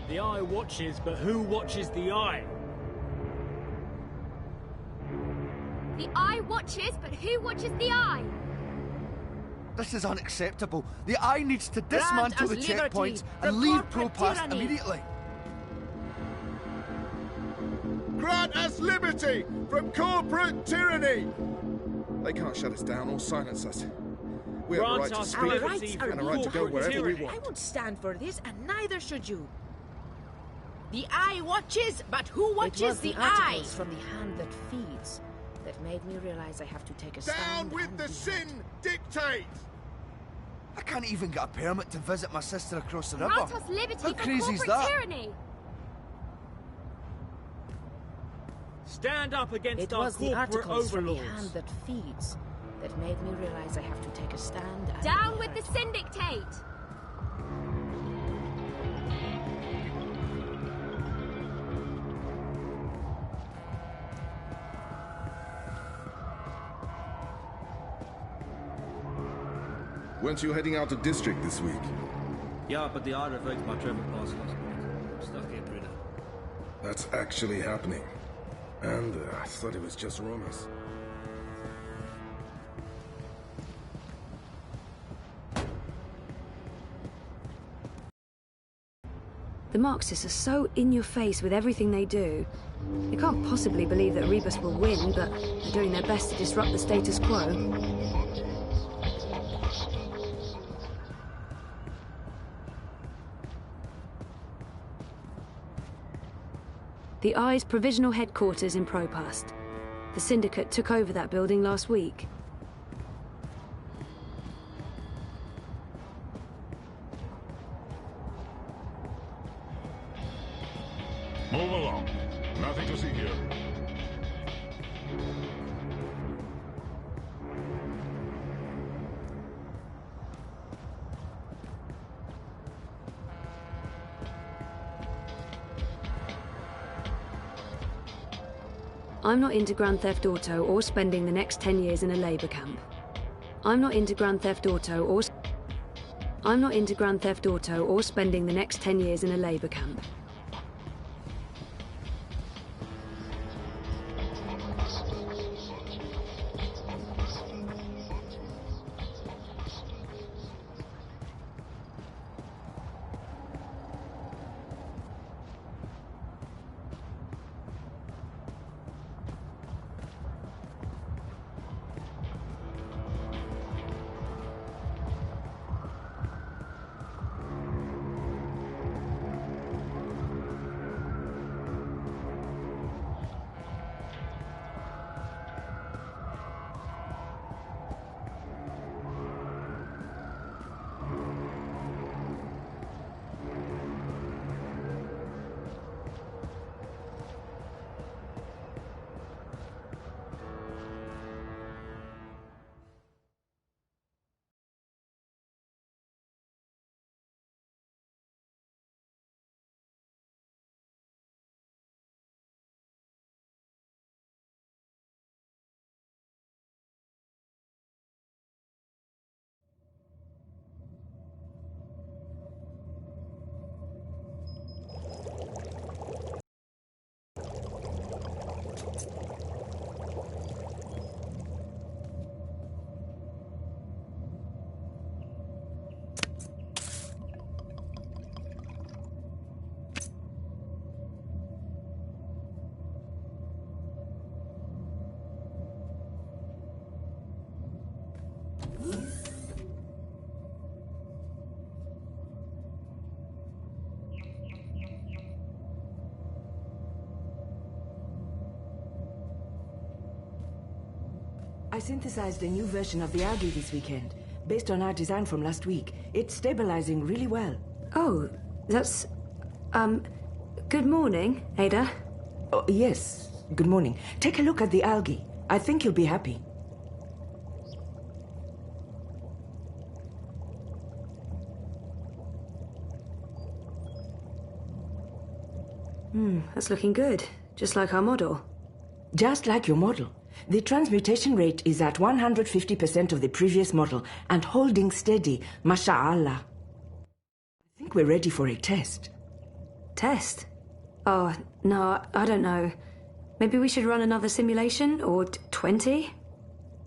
The eye watches, but who watches the eye? The eye watches, but who watches the eye? This is unacceptable. The eye needs to dismantle the checkpoints and leave ProPass immediately. Grant us liberty from corporate tyranny! They can't shut us down or silence us. We have a right to speak and a right to go wherever we want. I won't stand for this, and neither should you. The eye watches, but who watches the eye? It was from the hand that feeds that made me realize I have to take a stand. Down with the sin dictate! I can't even get a permit to visit my sister across the river. Grant us liberty How from crazy is corporate that? tyranny. Stand up against It our was the corporate articles from the overlords. hand that feeds that made me realize I have to take a stand. Down with the sin dictate. Weren't you heading out to district this week? Yeah, but the eye revoked my travel pass last night. I'm stuck here, Bruno. That's actually happening. And I thought it was just rumors. The Marxists are so in your face with everything they do. They can't possibly believe that Rebus will win, but they're doing their best to disrupt the status quo. The Eye's provisional headquarters in ProPast. The Syndicate took over that building last week. Move along. Nothing to see here. I'm not into Grand Theft Auto or spending the next 10 years in a labor camp. I'm not into Grand Theft Auto or spending the next 10 years in a labor camp. I synthesized a new version of the algae this weekend, based on our design from last week. It's stabilizing really well. Oh, that's... good morning, Ada. Oh, yes, good morning. Take a look at the algae. I think you'll be happy. That's looking good. Just like our model. Just like your model. The transmutation rate is at 150% of the previous model and holding steady, masha'Allah. I think we're ready for a test. Test? Oh, no, I don't know. Maybe we should run another simulation, or 20?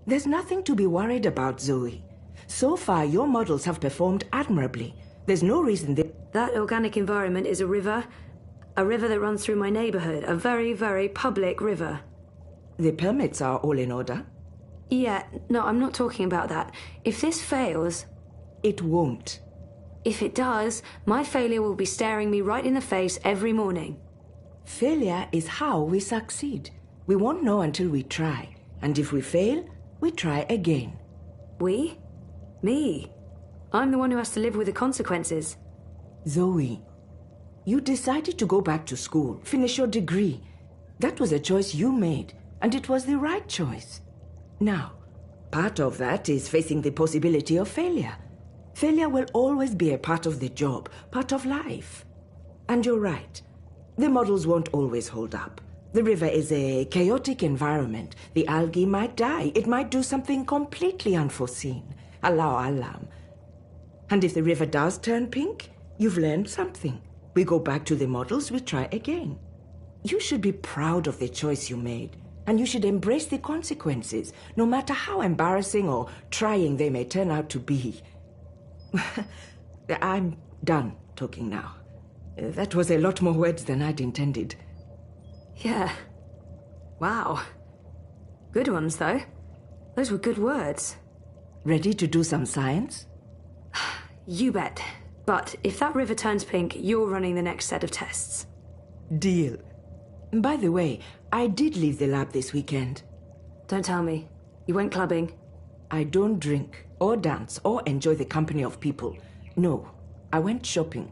There's nothing to be worried about, Zoe. So far, your models have performed admirably. There's no reason That organic environment is a river that runs through my neighborhood, a very, very public river. The permits are all in order? Yeah, no, I'm not talking about that. If this fails... It won't. If it does, my failure will be staring me right in the face every morning. Failure is how we succeed. We won't know until we try. And if we fail, we try again. We? Me? I'm the one who has to live with the consequences. Zoe, you decided to go back to school, finish your degree. That was a choice you made, and it was the right choice. Now, part of that is facing the possibility of failure. Failure will always be a part of the job, part of life. And you're right. The models won't always hold up. The river is a chaotic environment. The algae might die. It might do something completely unforeseen. Allahu Alam. And if the river does turn pink, you've learned something. We go back to the models, we try again. You should be proud of the choice you made. And you should embrace the consequences, no matter how embarrassing or trying they may turn out to be. I'm done talking now. That was a lot more words than I'd intended. Yeah. Wow. Good ones, though. Those were good words. Ready to do some science? You bet. But if that river turns pink, you're running the next set of tests. Deal. By the way, I did leave the lab this weekend. Don't tell me. You went clubbing? I don't drink, or dance, or enjoy the company of people. No, I went shopping.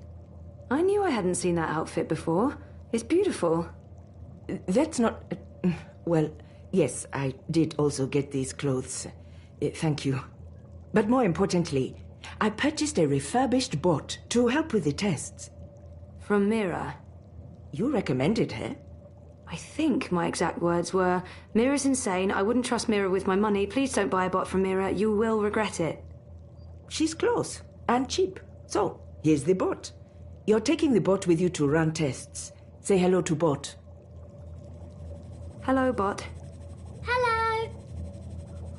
I knew I hadn't seen that outfit before. It's beautiful. That's not... Well, yes, I did also get these clothes. Thank you. But more importantly, I purchased a refurbished bot to help with the tests. From Mira? You recommended her? I think my exact words were, Mira's insane, I wouldn't trust Mira with my money, please don't buy a bot from Mira, you will regret it. She's close and cheap. So, here's the bot. You're taking the bot with you to run tests. Say hello to bot. Hello, bot. Hello.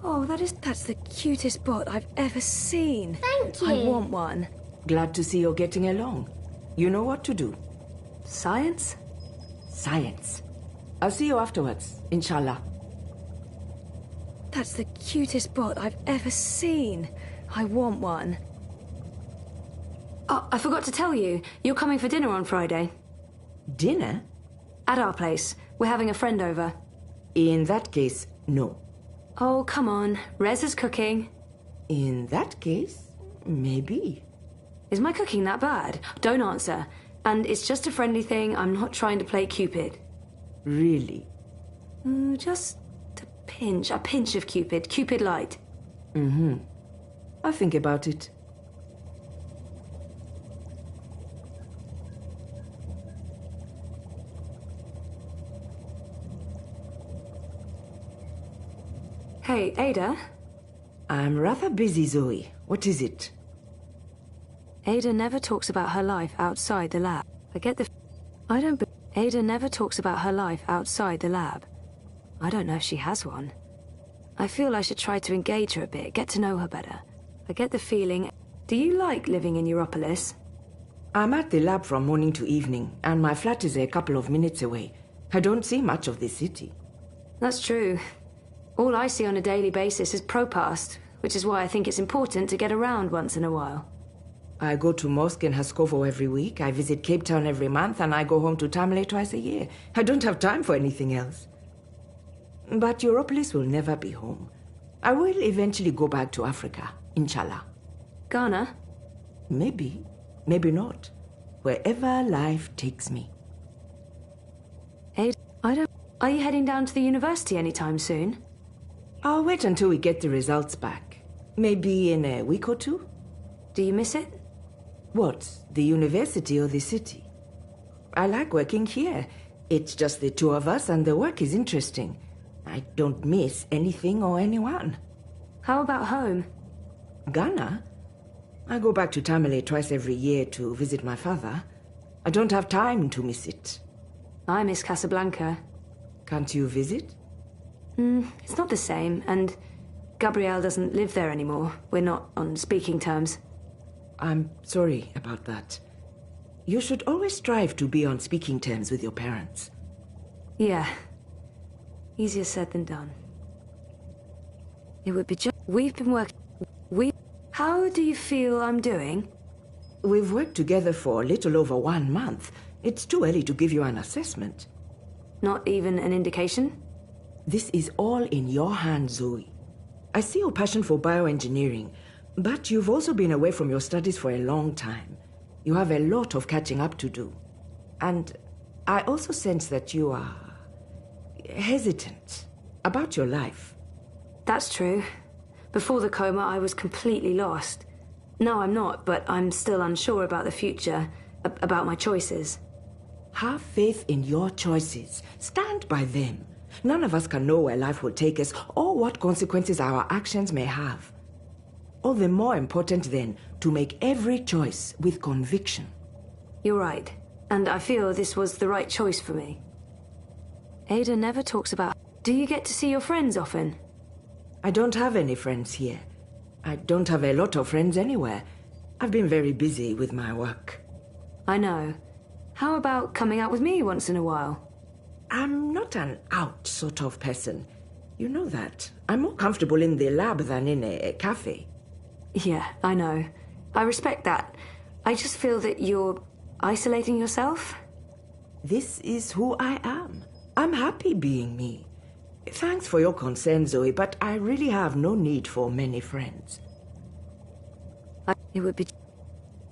Oh, that's the cutest bot I've ever seen. Thank you. I want one. Glad to see you're getting along. You know what to do. Science? Science. I'll see you afterwards, inshallah. That's the cutest bot I've ever seen. I want one. Oh, I forgot to tell you. You're coming for dinner on Friday. Dinner? At our place. We're having a friend over. In that case, no. Oh, come on. Rez is cooking. In that case, maybe. Is my cooking that bad? Don't answer. And it's just a friendly thing. I'm not trying to play Cupid. Really? Just a pinch of Cupid. Cupid light. Mm-hmm. I'll think about it. Hey, Ada? I'm rather busy, Zoe. What is it? Ada never talks about her life outside the lab. Ada never talks about her life outside the lab. I don't know if she has one. I feel I should try to engage her a bit, get to know her better. I get the feeling... Do you like living in EUROPOLIS? I'm at the lab from morning to evening, and my flat is a couple of minutes away. I don't see much of the city. That's true. All I see on a daily basis is Propast, which is why I think it's important to get around once in a while. I go to mosque in Haskovo every week, I visit Cape Town every month, and I go home to Tamale twice a year. I don't have time for anything else. But EUROPOLIS will never be home. I will eventually go back to Africa, inshallah. Ghana? Maybe, maybe not. Wherever life takes me. Ada, Are you heading down to the university anytime soon? I'll wait until we get the results back. Maybe in a week or two. Do you miss it? What, the university or the city? I like working here. It's just the two of us and the work is interesting. I don't miss anything or anyone. How about home? Ghana? I go back to Tamale twice every year to visit my father. I don't have time to miss it. I miss Casablanca. Can't you visit? It's not the same, and Gabrielle doesn't live there anymore. We're not on speaking terms. I'm sorry about that. You should always strive to be on speaking terms with your parents. Yeah. Easier said than done. It would be just... We've been working... How do you feel I'm doing? We've worked together for a little over 1 month. It's too early to give you an assessment. Not even an indication? This is all in your hands, Zoe. I see your passion for bioengineering, but you've also been away from your studies for a long time. You have a lot of catching up to do. And I also sense that you are hesitant about your life. That's true. Before the coma, I was completely lost. No, I'm not, but I'm still unsure about the future, about my choices. Have faith in your choices. Stand by them. None of us can know where life will take us or what consequences our actions may have. All the more important, then, to make every choice with conviction. You're right, and I feel this was the right choice for me. Ada never talks about... Do you get to see your friends often? I don't have any friends here. I don't have a lot of friends anywhere. I've been very busy with my work. I know. How about coming out with me once in a while? I'm not an out sort of person. You know that. I'm more comfortable in the lab than in a cafe. Yeah, I know. I respect that. I just feel that you're isolating yourself. This is who I am. I'm happy being me. Thanks for your concern, Zoe, but I really have no need for many friends. It would be...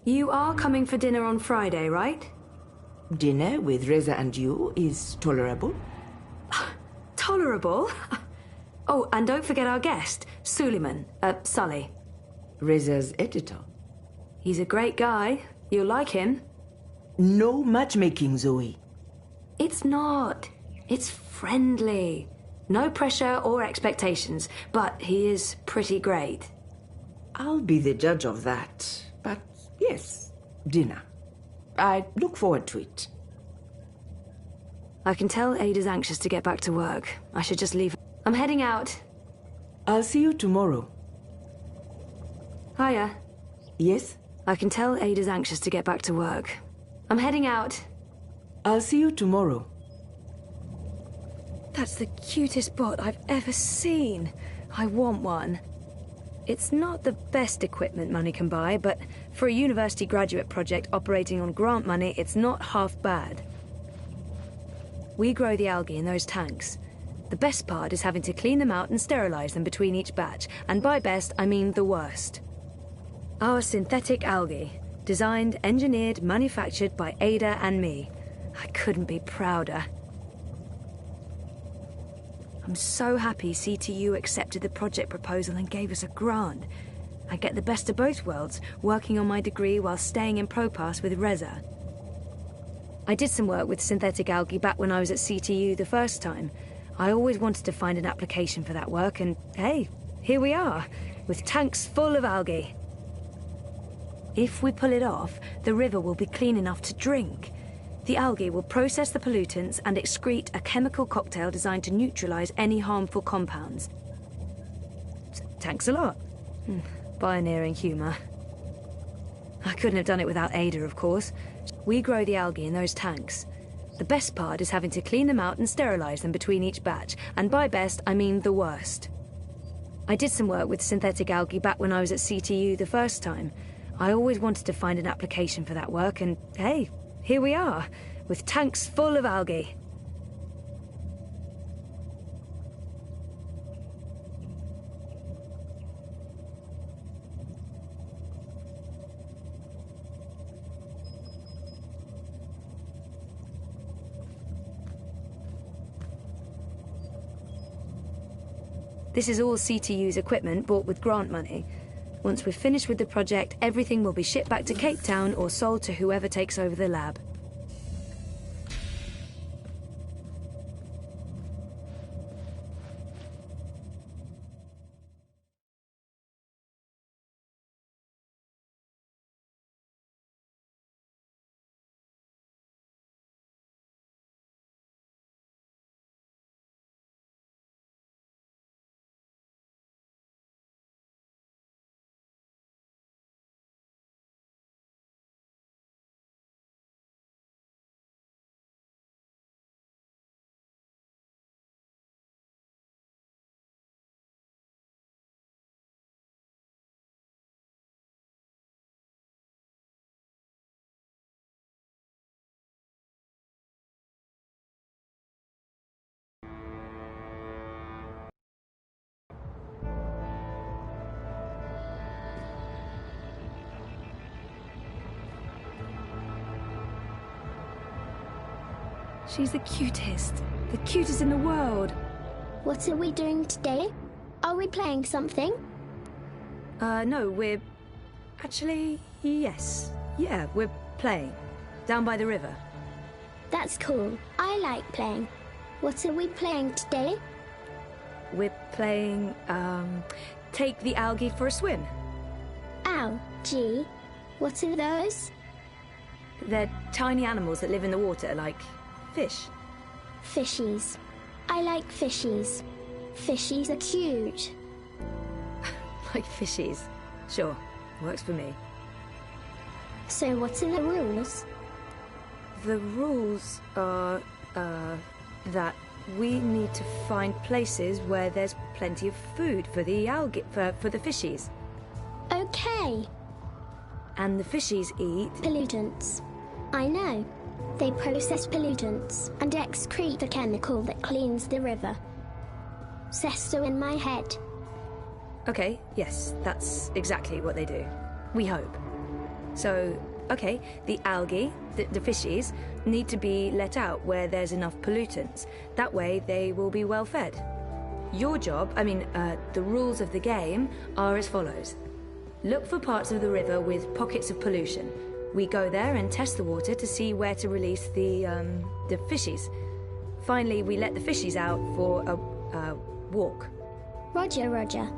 You are coming for dinner on Friday, right? Dinner with Reza and you is tolerable. Tolerable? Oh, and don't forget our guest, Suleiman, Sully. Reza's editor. He's a great guy. You'll like him. No matchmaking, Zoe. It's not. It's friendly. No pressure or expectations, but he is pretty great. I'll be the judge of that. But yes, dinner. I look forward to it. I can tell Ada's anxious to get back to work. I should just leave. I'm heading out. I'll see you tomorrow. Hiya. Yes? I can tell Ada's anxious to get back to work. I'm heading out. I'll see you tomorrow. That's the cutest bot I've ever seen. I want one. It's not the best equipment money can buy, but for a university graduate project operating on grant money, it's not half bad. We grow the algae in those tanks. The best part is having to clean them out and sterilize them between each batch, and by best, I mean the worst. Our synthetic algae, designed, engineered, manufactured by Ada and me. I couldn't be prouder. I'm so happy CTU accepted the project proposal and gave us a grant. I get the best of both worlds, working on my degree while staying in ProPass with Reza. I did some work with synthetic algae back when I was at CTU the first time. I always wanted to find an application for that work, and hey, here we are, with tanks full of algae. If we pull it off, the river will be clean enough to drink. The algae will process the pollutants and excrete a chemical cocktail designed to neutralize any harmful compounds. Thanks a lot. Pioneering humor. I couldn't have done it without Ada, of course. We grow the algae in those tanks. The best part is having to clean them out and sterilize them between each batch, and by best, I mean the worst. I did some work with synthetic algae back when I was at CTU the first time. I always wanted to find an application for that work, and hey, here we are, with tanks full of algae. This is all CTU's equipment bought with grant money. Once we're finished with the project, everything will be shipped back to Cape Town or sold to whoever takes over the lab. She's the cutest in the world. What are we doing today? Are we playing something? No, we're... Actually, yes. Yeah, we're playing. Down by the river. That's cool. I like playing. What are we playing today? We're playing, take the algae for a swim. Algae? What are those? They're tiny animals that live in the water, like fish. Fishies. I like fishies. Fishies are cute. Like fishies. Sure, works for me. So what are the rules? The rules are, that we need to find places where there's plenty of food for the algae, for the fishies. Okay. And the fishies eat... Pollutants. I know. They process pollutants and excrete the chemical that cleans the river. Says so in my head. Okay, yes, that's exactly what they do. We hope. So, okay, the algae, the fishies, need to be let out where there's enough pollutants. That way they will be well fed. Your job, the rules of the game are as follows. Look for parts of the river with pockets of pollution. We go there and test the water to see where to release the fishies. Finally, we let the fishies out for a walk. Roger, Roger.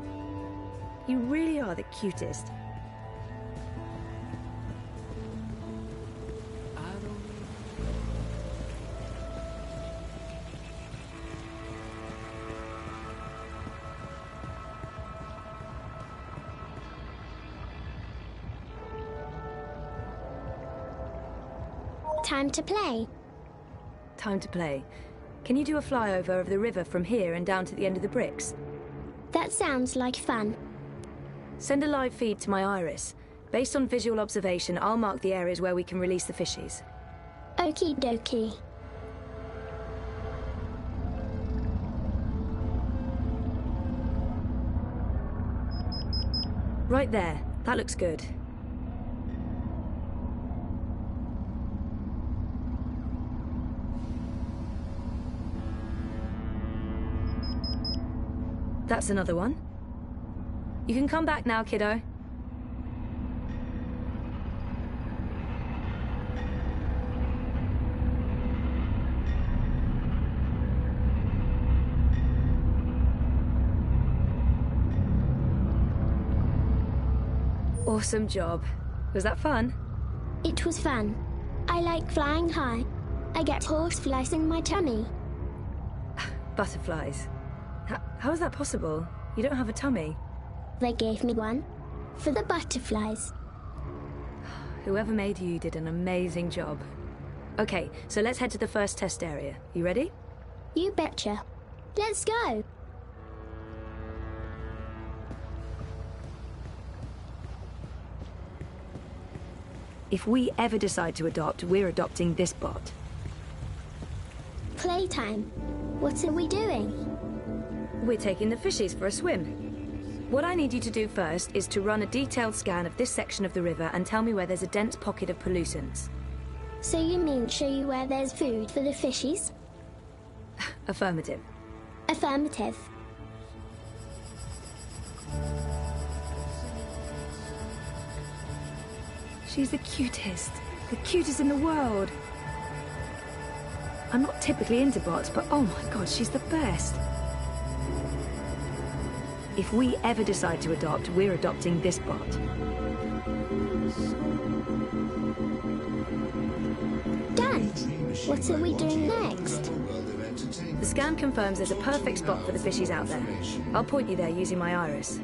You really are the cutest. Time to play. Time to play. Can you do a flyover of the river from here and down to the end of the bricks? That sounds like fun. Send a live feed to my iris. Based on visual observation, I'll mark the areas where we can release the fishies. Okie dokie. Right there. That looks good. That's another one. You can come back now, kiddo. Awesome job. Was that fun? It was fun. I like flying high. I get horseflies in my tummy. Butterflies. How is that possible? You don't have a tummy. They gave me one. For the butterflies. Whoever made you did an amazing job. Okay, so let's head to the first test area. You ready? You betcha. Let's go. If we ever decide to adopt, we're adopting this bot. Playtime. What are we doing? We're taking the fishies for a swim. What I need you to do first is to run a detailed scan of this section of the river and tell me where there's a dense pocket of pollutants. So you mean show you where there's food for the fishies? Affirmative. Affirmative. She's the cutest in the world. I'm not typically into bots, but oh my god, she's the best. If we ever decide to adopt, we're adopting this bot. Done. What are we doing next? The scan confirms there's a perfect spot for the fishies out there. I'll point you there using my iris.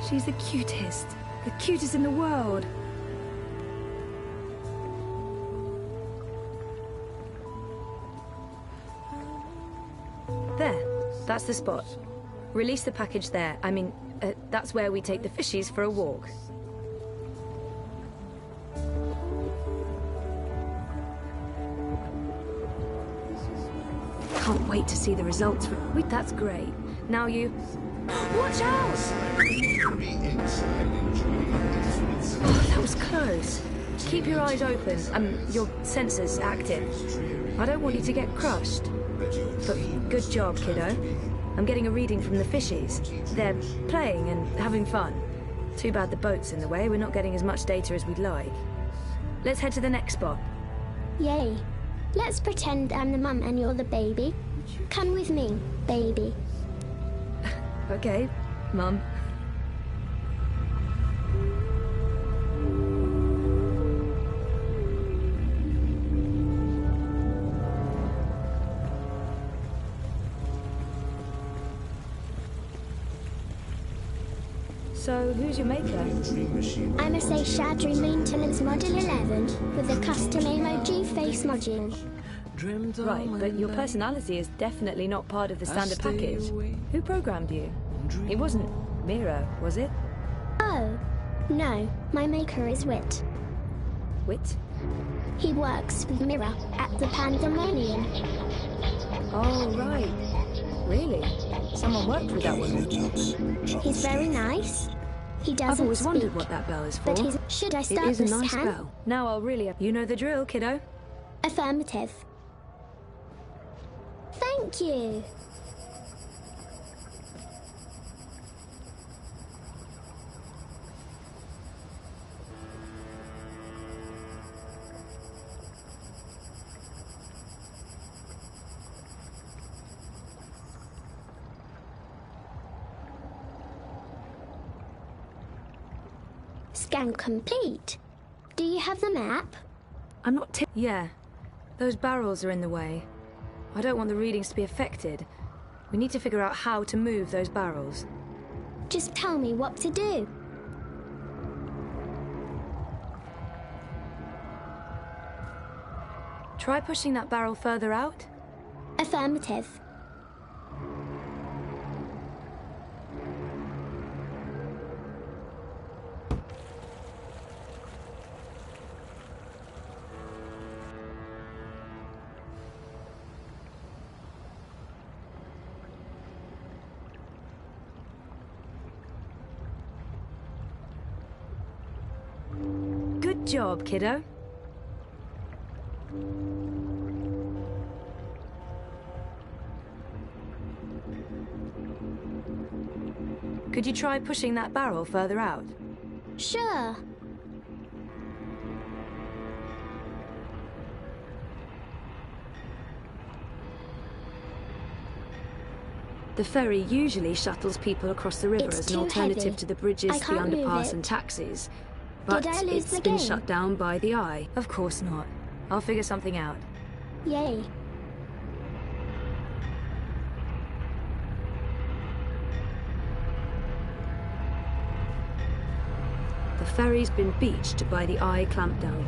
She's the cutest in the world. There, that's the spot. Release the package there. That's where we take the fishies for a walk. Can't wait to see the results. Wait, that's great. Now you... Watch out! Oh, that was close. Keep your eyes open and your sensors active. I don't want you to get crushed. But good job, kiddo. I'm getting a reading from the fishies. They're playing and having fun. Too bad the boat's in the way. We're not getting as much data as we'd like. Let's head to the next spot. Yay. Let's pretend I'm the mum and you're the baby. Come with me, baby. Okay, Mum. So, who's your maker? I'm a Seychelles Maintenance Model 11 with a custom emoji face module. Right, but your personality is definitely not part of the standard package. Who programmed you? It wasn't Mira, was it? Oh, no. My maker is Wit. Wit? He works with Mira at the Pandemonium. Oh, right. Really? Someone worked with that one. He's very nice. He doesn't I've always speak, wondered what that bell is for. But should I start it is this a nice time? bell. Now I'll really... You know the drill, kiddo. Affirmative. Thank you. Scan complete. Do you have the map? I'm not Yeah. Those barrels are in the way. I don't want the readings to be affected. We need to figure out how to move those barrels. Just tell me what to do. Try pushing that barrel further out. Affirmative. Good job, kiddo. Could you try pushing that barrel further out? Sure. The ferry usually shuttles people across the river It's as an too alternative heavy. to the bridges, I the can't move underpass it. and taxis. But Did I lose it's the been game? shut down by the eye. Of course not. I'll figure something out. Yay. The ferry's been beached by the eye clampdown.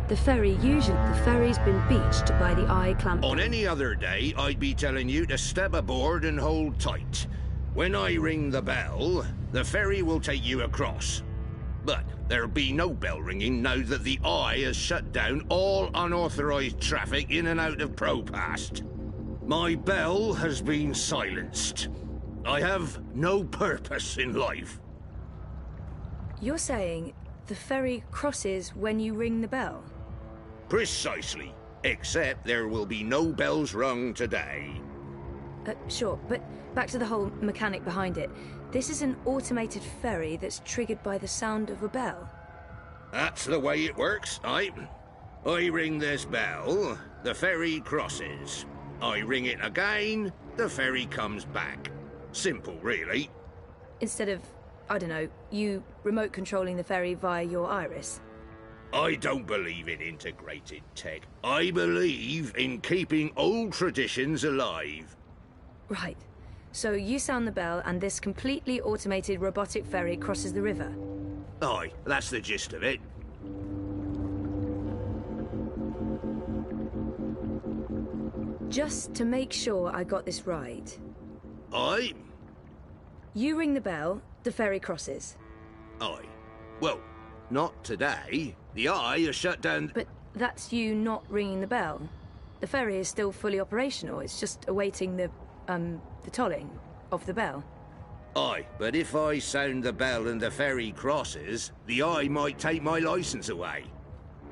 The ferry's been beached by the eye clampdown. On any other day, I'd be telling you to step aboard and hold tight. When I ring the bell, the ferry will take you across. But there'll be no bell ringing now that the eye has shut down all unauthorized traffic in and out of Propast. My bell has been silenced. I have no purpose in life. You're saying the ferry crosses when you ring the bell? Precisely. Except there will be no bells rung today. Sure, but back to the whole mechanic behind it. This is an automated ferry that's triggered by the sound of a bell. That's the way it works, I ring this bell, the ferry crosses. I ring it again, the ferry comes back. Simple, really. Instead of, I don't know, you remote controlling the ferry via your iris. I don't believe in integrated tech. I believe in keeping old traditions alive. Right. So you sound the bell and this completely automated robotic ferry crosses the river? Aye, that's the gist of it. Just to make sure I got this right. Aye? You ring the bell, the ferry crosses. Aye. Well, not today. The eye has shut down... But that's you not ringing the bell. The ferry is still fully operational, it's just awaiting the The tolling of the bell? Aye, but if I sound the bell and the ferry crosses, the eye might take my licence away.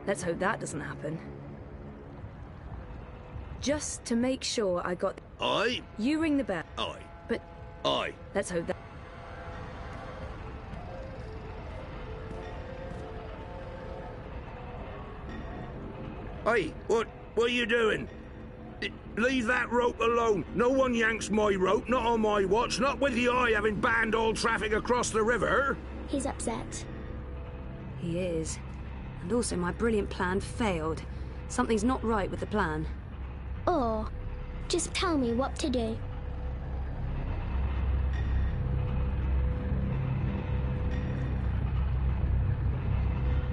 Let's hope that doesn't happen. Just to make sure I got... Aye? You ring the bell. Aye. But... Aye. Let's hope that... Hey, what are you doing? Leave that rope alone. No one yanks my rope, not on my watch, not with the eye having banned all traffic across the river. He's upset. He is. And also my brilliant plan failed. Something's not right with the plan. Or, just tell me what to do.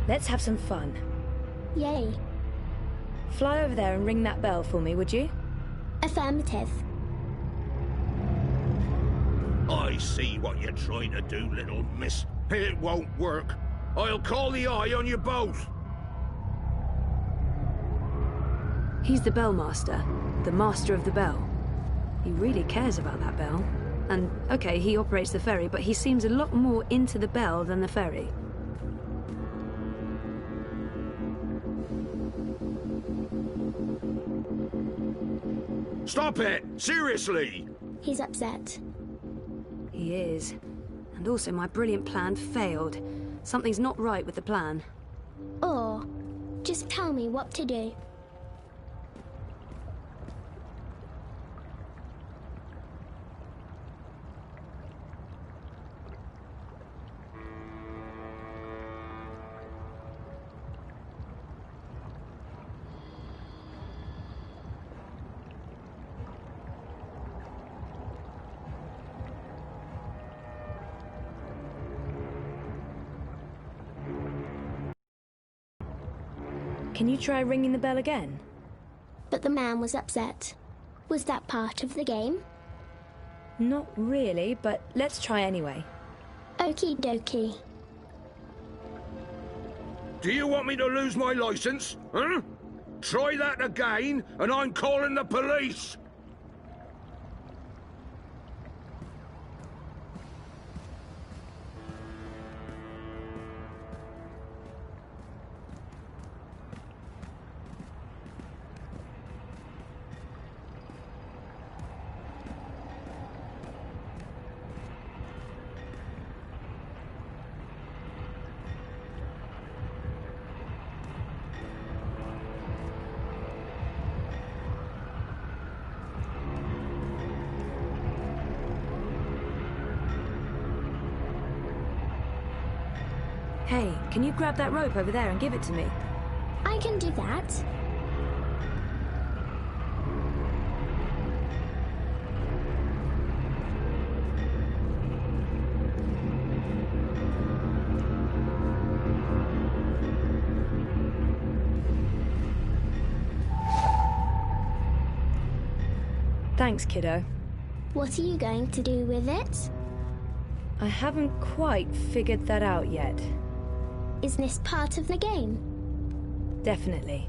Let's have some fun. Yay. Fly over there and ring that bell for me, would you? Affirmative. I see what you're trying to do, little miss. It won't work. I'll call the eye on you both. He's the bellmaster, the master of the bell. He really cares about that bell. And, okay, he operates the ferry, but he seems a lot more into the bell than the ferry. Stop it! Seriously! He's upset. He is. And also my brilliant plan failed. Something's not right with the plan. Or, just tell me what to do. Can you try ringing the bell again? But the man was upset. Was that part of the game? Not really, but let's try anyway. Okie dokie. Do you want me to lose my license? Huh? Try that again, and I'm calling the police! Hey, can you grab that rope over there and give it to me? I can do that. Thanks, kiddo. What are you going to do with it? I haven't quite figured that out yet. Is this part of the game? Definitely.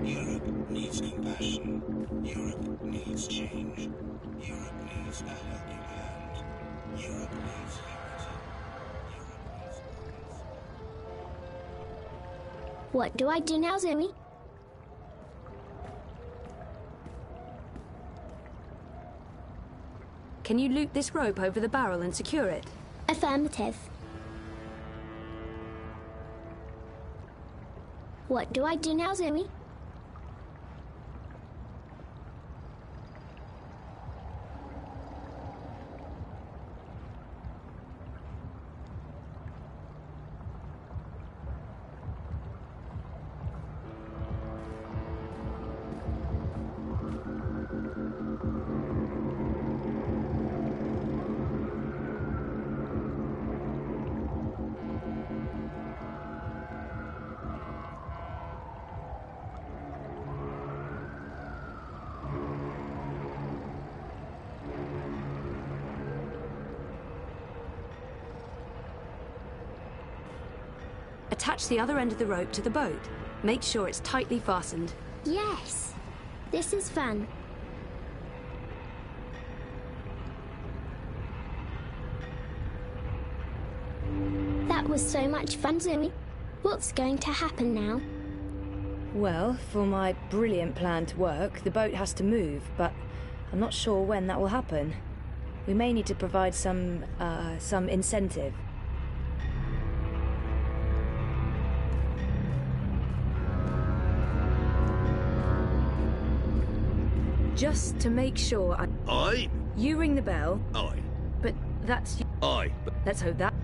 Europe needs compassion. Europe needs change. Europe needs a helping hand. Europe needs liberty. Europe needs peace. What do I do now, Zoe? Can you loop this rope over the barrel and secure it? Affirmative. What do I do now, Zoe? Attach the other end of the rope to the boat. Make sure it's tightly fastened. Yes. This is fun. That was so much fun, Zoe. What's going to happen now? Well, for my brilliant plan to work, the boat has to move, but I'm not sure when that will happen. We may need to provide some incentive. Just to make sure Aye. You ring the bell. Aye. But that's... Aye. Let's hope that...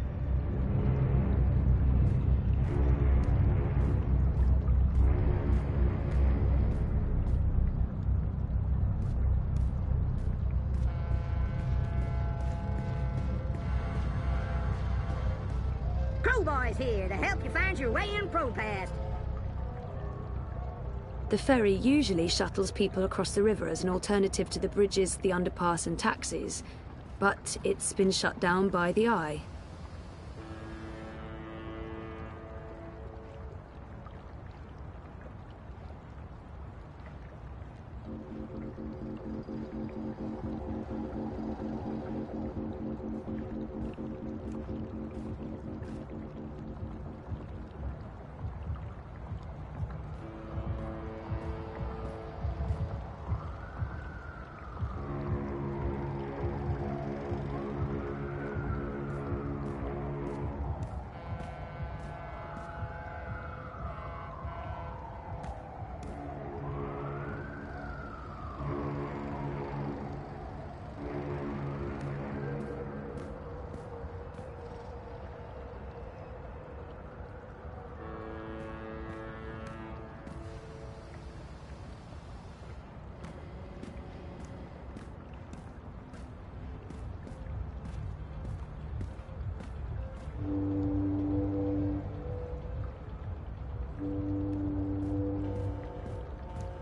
Crowboy's here to help you find your way in ProPass. The ferry usually shuttles people across the river as an alternative to the bridges, the underpass and taxis, but it's been shut down by the Eye.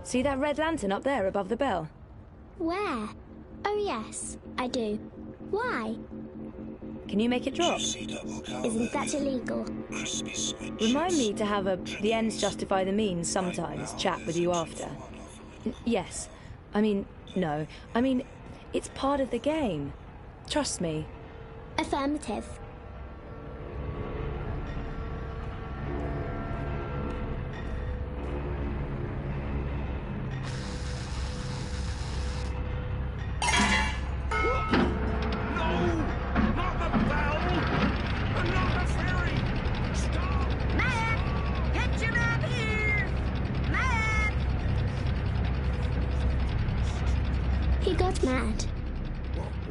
See that red lantern up there above the bell? Where? Oh yes, I do. Why? Can you make it drop? Isn't that illegal? Remind me to have a the ends justify the means sometimes chat with you after. Yes. I mean, no. I mean, it's part of the game. Trust me. Affirmative. He got mad.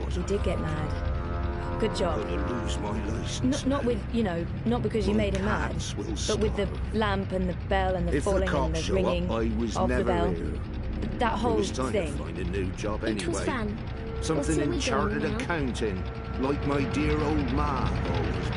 He did get mad. Good job. Not with, you know, not because you made him mad, but with the lamp and the bell and the falling and the ringing of the bell. That whole thing. Find a new job It was anyway. fun. Something in chartered now? accounting, like my dear old ma always.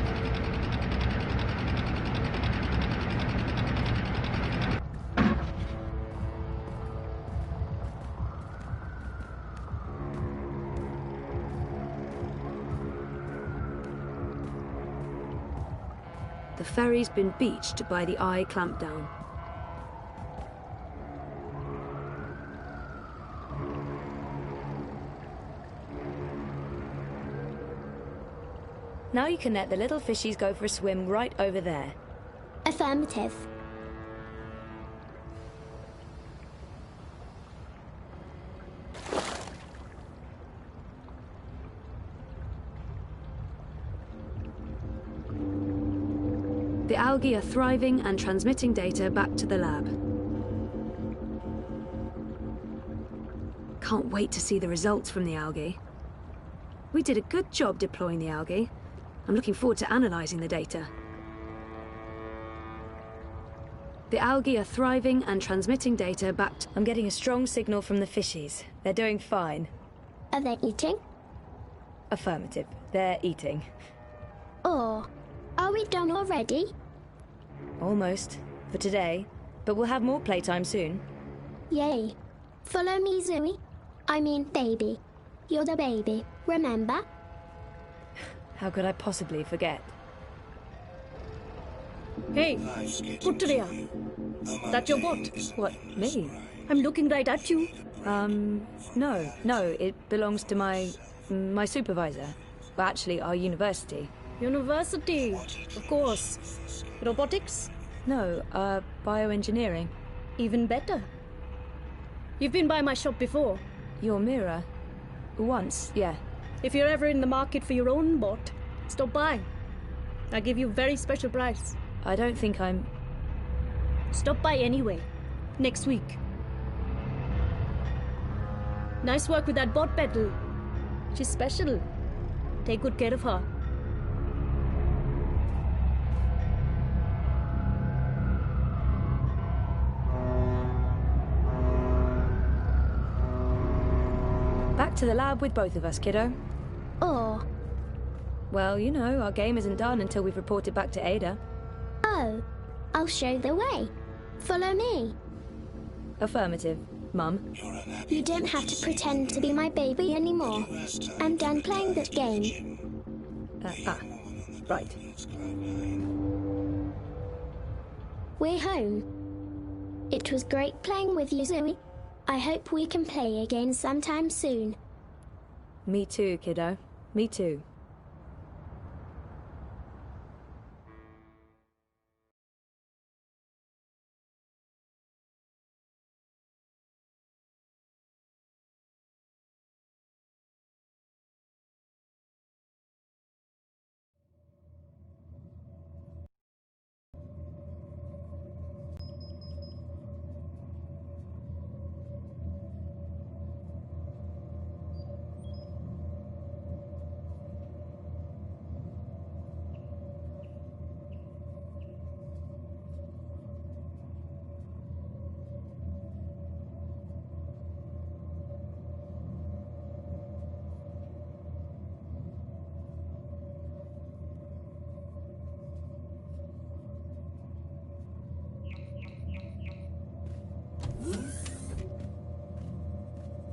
The ferry's been beached by the Eye clampdown. Now you can let the little fishies go for a swim right over there. Affirmative. The algae are thriving and transmitting data back to the lab. Can't wait to see the results from the algae. We did a good job deploying the algae. I'm looking forward to analysing the data. The algae are thriving and transmitting data back to... I'm getting a strong signal from the fishies. They're doing fine. Are they eating? Affirmative. They're eating. Or are we done already? Almost. For today. But we'll have more playtime soon. Yay. Follow me, Zoe. I mean, baby. You're the baby, remember? How could I possibly forget? Hey, Kuttreya. That's your bot. What, me? I'm looking right at you. No, it belongs to my supervisor. Well, actually, our university. University, of course. Robotics? No, bioengineering. Even better. You've been by my shop before. Your mirror? Once, yeah. If you're ever in the market for your own bot, stop by. I'll give you a very special price. I don't think I'm... Stop by anyway. Next week. Nice work with that bot, Petal. She's special. Take good care of her. Back to the lab with both of us, kiddo. Or... Well, you know, our game isn't done until we've reported back to Ada. Oh, I'll show the way. Follow me. Affirmative, Mum. You don't have to pretend to be my baby anymore. I'm done playing that game. Right. We're home. It was great playing with you, Zoe. I hope we can play again sometime soon. Me too, kiddo. Me too.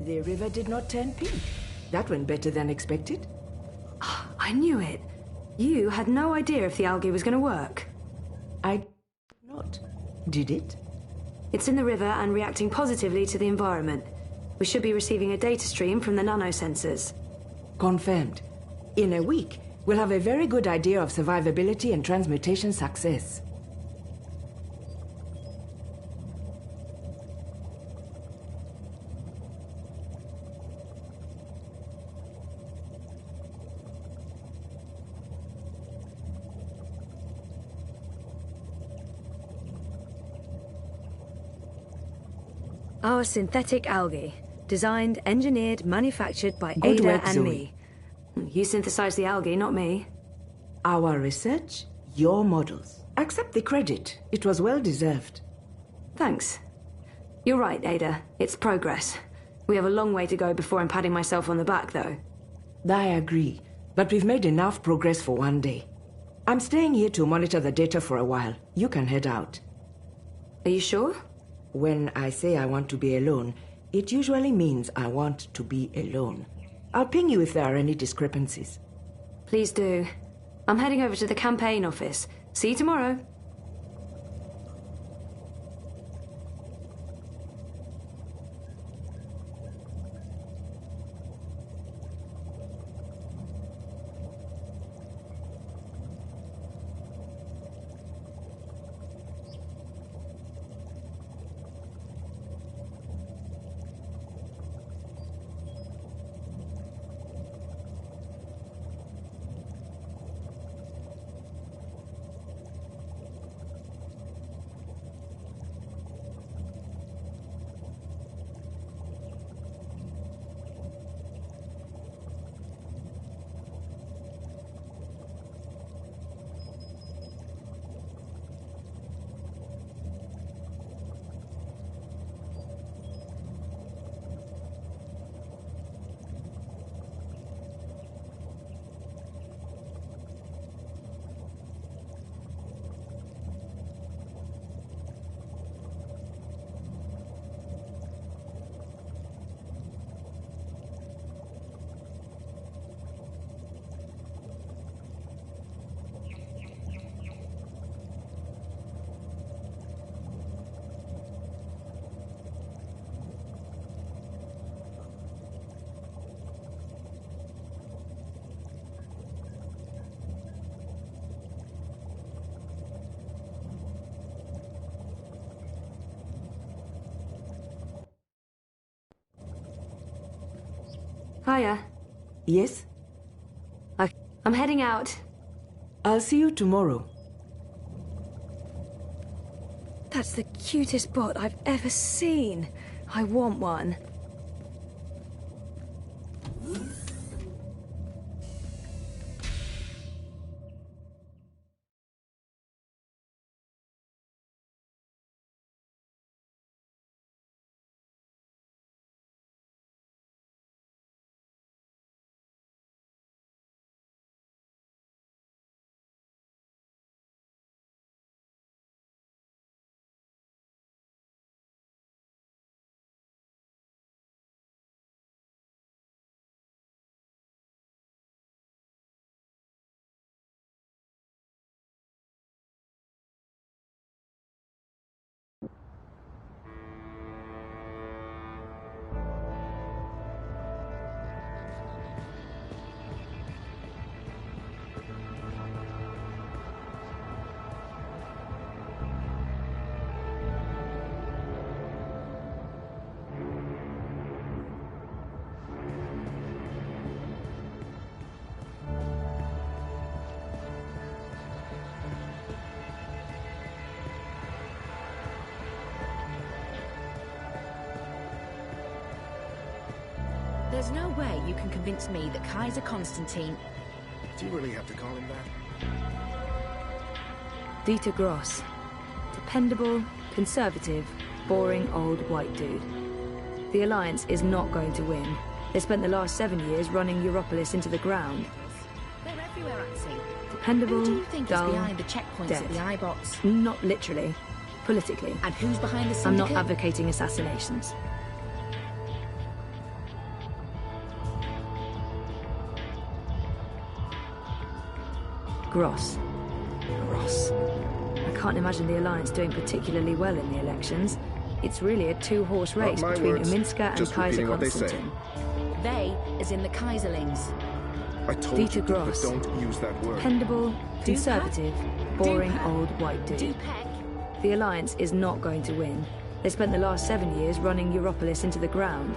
The river did not turn pink. That went better than expected. I knew it. You had no idea if the algae was going to work. I not. Did it? It's in the river and reacting positively to the environment. We should be receiving a data stream from the nanosensors. Confirmed. In a week, we'll have a very good idea of survivability and transmutation success. Our synthetic algae. Designed, engineered, manufactured by Good Ada work, and Zoe. me. You synthesized the algae, not me. Our research, your models. Accept the credit. It was well deserved. Thanks. You're right, Ada. It's progress. We have a long way to go before I'm patting myself on the back, though. I agree, but we've made enough progress for one day. I'm staying here to monitor the data for a while. You can head out. Are you sure? When I say I want to be alone, it usually means I want to be alone. I'll ping you if there are any discrepancies. Please do. I'm heading over to the campaign office. See you tomorrow. Hiya. Yes? I'm heading out. I'll see you tomorrow. That's the cutest bot I've ever seen. I want one. There's no way you can convince me that Kaiser Constantine... Do you really have to call him that? Dieter Gross. Dependable, conservative, boring old white dude. The Alliance is not going to win. They spent the last 7 years running EUROPOLIS into the ground. They're everywhere at sea. Dependable, Who do you think dull, is behind the checkpoints dead. at the iBots? Not literally. Politically. And who's behind the I'm syndicate? not advocating assassinations. Gross. I can't imagine the Alliance doing particularly well in the elections. It's really a two-horse race between Uminska and Kaiser Constantine. They is in the Kaiserlings. I told Dieter you, Gross. but don't use that word. Dependable, conservative, boring old white dude. Dupek. The Alliance is not going to win. They spent the last 7 years running EUROPOLIS into the ground.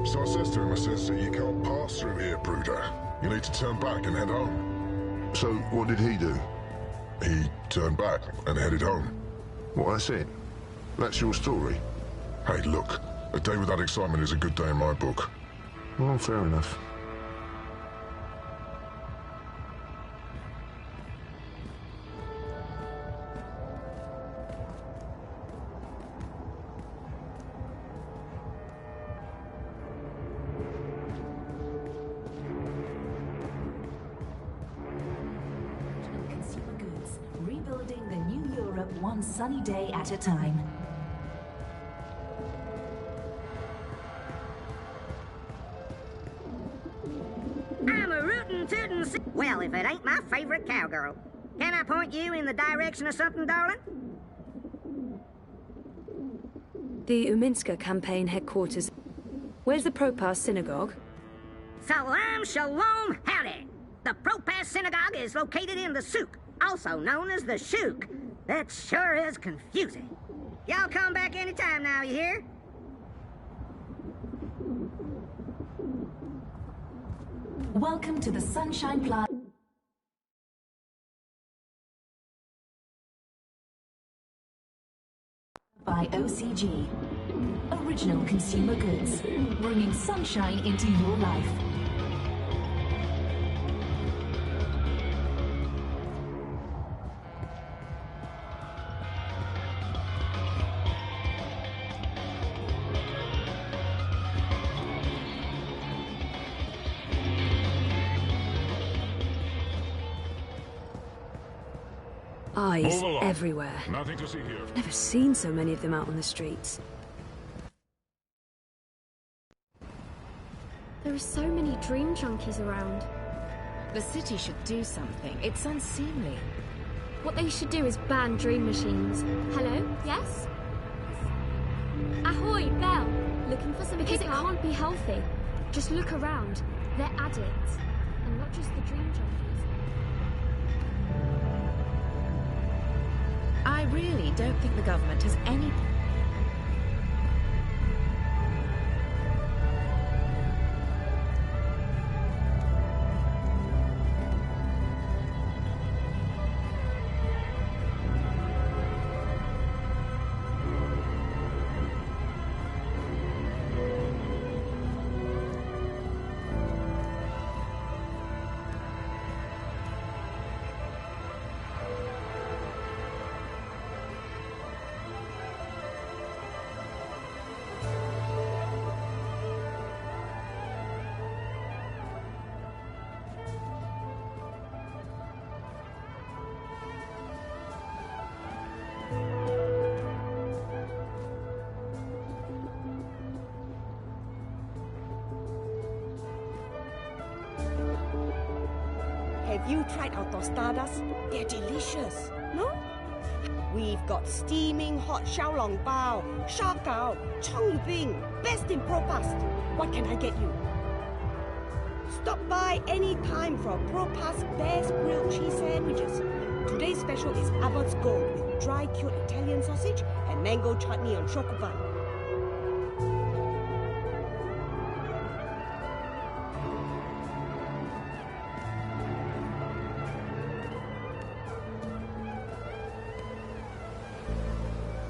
So I says to him, I says, you can't pass through here, Bruder. You need to turn back and head home. So what did he do? He turned back and headed home. Well, that's it. That's your story. Hey, look, a day without excitement is a good day in my book. Well, fair enough. Consumer goods, rebuilding the new Europe one sunny day at a time. I'm a rootin' tootin' well, if it ain't my favorite cowgirl. Can I point you in the direction of something, darling? The Uminska campaign headquarters. Where's the Propas synagogue? Salam shalom howdy. The Propas synagogue is located in the souk, also known as the shuk. That sure is confusing. Y'all come back anytime now, you hear? Welcome to the Sunshine Plaza by OCG. Original consumer goods, bringing sunshine into your life. Eyes everywhere. Nothing to see here. I've never seen so many of them out on the streets. There are so many dream junkies around. The city should do something. It's unseemly. What they should do is ban dream machines. Hello? Yes? Ahoy, Belle! Looking for some Because it can't be healthy. Just look around. They're addicts. And not just the dream junkies. I really don't think the government has any... Have you tried our tostadas? They're delicious, no? We've got steaming hot xiaolong bao, shark gao, chong bing, best in Propass. What can I get you? Stop by any time for Propass best grilled cheese sandwiches. Today's special is Abbott's Gold with dry cured Italian sausage and mango chutney on chocoban.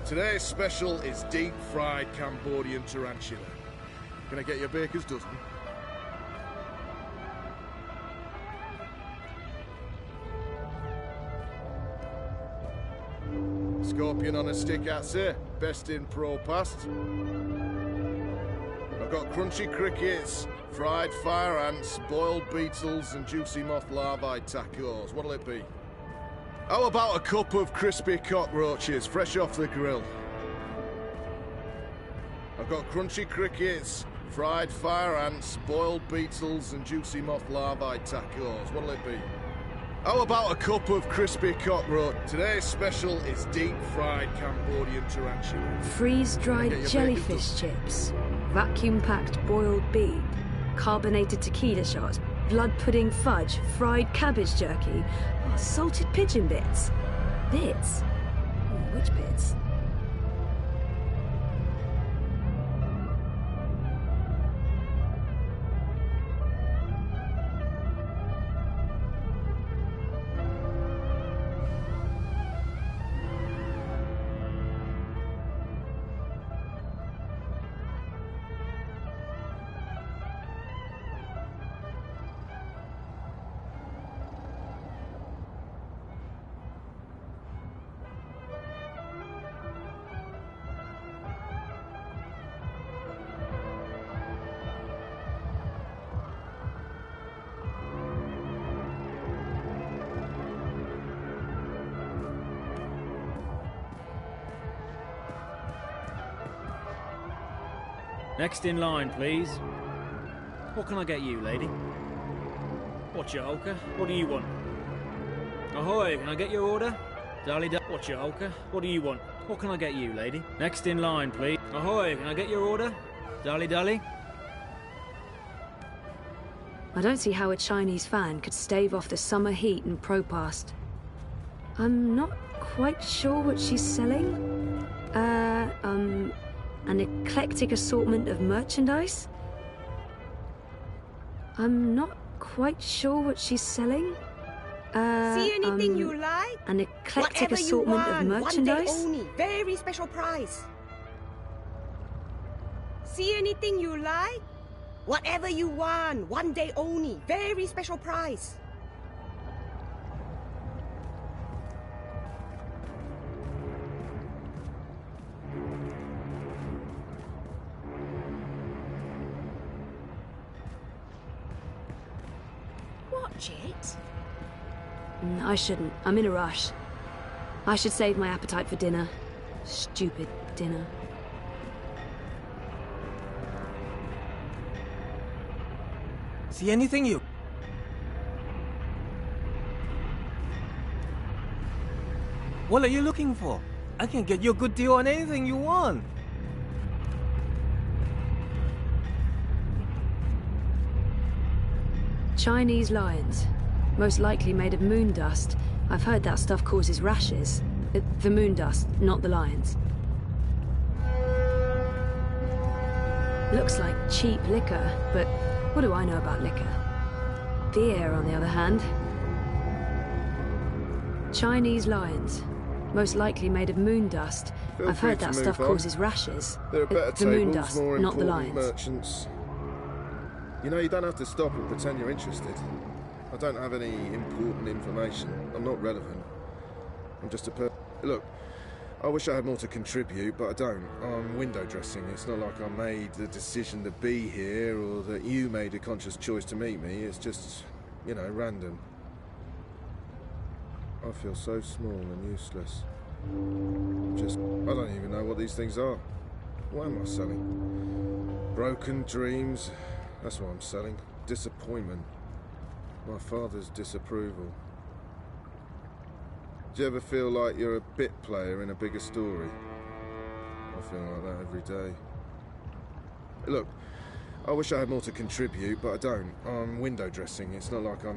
Today's special is deep-fried Cambodian tarantula. Can I get you a baker's dozen? Scorpion on a stick, that's it. Best in Propass. I've got crunchy crickets, fried fire ants, boiled beetles, and juicy moth larvae tacos. What'll it be? How about a cup of crispy cockroaches, fresh off the grill? I've got crunchy crickets, fried fire ants, boiled beetles, and juicy moth larvae tacos. What'll it be? How about a cup of crispy cockroach? Today's special is deep-fried Cambodian tarantula. Freeze-dried jellyfish chips, vacuum-packed boiled beef, carbonated tequila shots, blood pudding fudge, fried cabbage jerky, salted pigeon bits. Bits? Which bits? Next in line, please. What can I get you, lady? What's your holker? What do you want? Ahoy, can I get your order? What's your holker? What do you want? What can I get you, lady? Next in line, please. Ahoy, can I get your order? Dally. I don't see how a Chinese fan could stave off the summer heat in Propass. I'm not quite sure what she's selling. An eclectic assortment of merchandise? I'm not quite sure what she's selling. See anything you like? An eclectic assortment of merchandise? One day only, very special price. See anything you like? Whatever you want, one day only, very special price. Watch it. I shouldn't. I'm in a rush. I should save my appetite for dinner. Stupid dinner. See anything you... What are you looking for? I can get you a good deal on anything you want. Chinese lions. Most likely made of moon dust. I've heard that stuff causes rashes. The moon dust, not the lions. Looks like cheap liquor, but what do I know about liquor? Beer, on the other hand. Chinese lions. Most likely made of moon dust. I've heard that stuff causes rashes. There are better the moon tables, dust, more not the important lions. merchants. You know, you don't have to stop and pretend you're interested. I don't have any important information. I'm not relevant. I'm just a Look, I wish I had more to contribute, but I don't. I'm window dressing. It's not like I made the decision to be here or that you made a conscious choice to meet me. It's just, you know, random. I feel so small and useless. I don't even know what these things are. What am I selling? Broken dreams. That's what I'm selling. Disappointment. My father's disapproval. Do you ever feel like you're a bit player in a bigger story? I feel like that every day. Look, I wish I had more to contribute, but I don't. I'm window dressing. It's not like I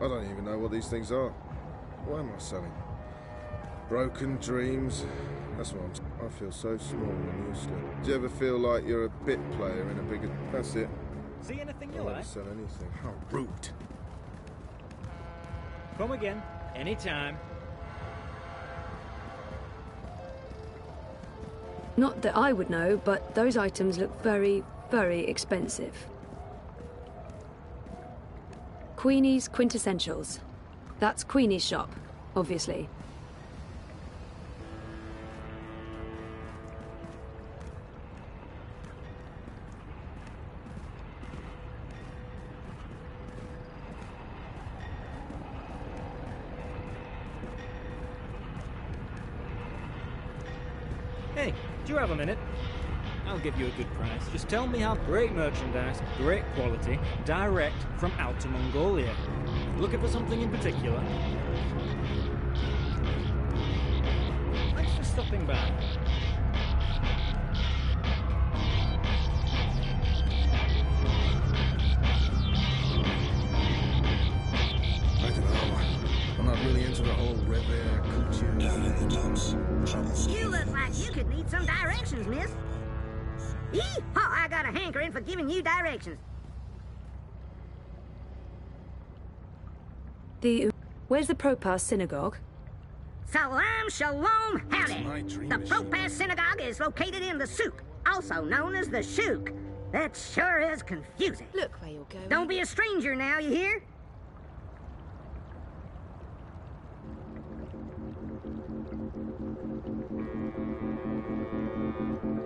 don't even know what these things are. What am I selling? Broken dreams. That's what I feel so small and useless. Do you ever feel like you're a bit player in a bigger... That's it. See anything you I'll like? never sell anything. How rude. Come again, anytime. Not that I would know, but those items look very, very expensive. Queenie's Quintessentials. That's Queenie's shop, obviously. Hey, do you have a minute? I'll give you a good price. Just tell me how great merchandise, great quality, direct from Outer Mongolia. Looking for something in particular? Thanks for stopping by. I don't know. I'm not really into the whole Revere culture. Down in the dumps. Troubles. You look like you could need some directions, miss. Yee-haw, I got a hankering for giving you directions. Where's the Propas synagogue? Salam Shalom Howdy. The Propas Synagogue is located in the souk, also known as the shuk. That sure is confusing. Look where you're going. Don't be a stranger now, you hear?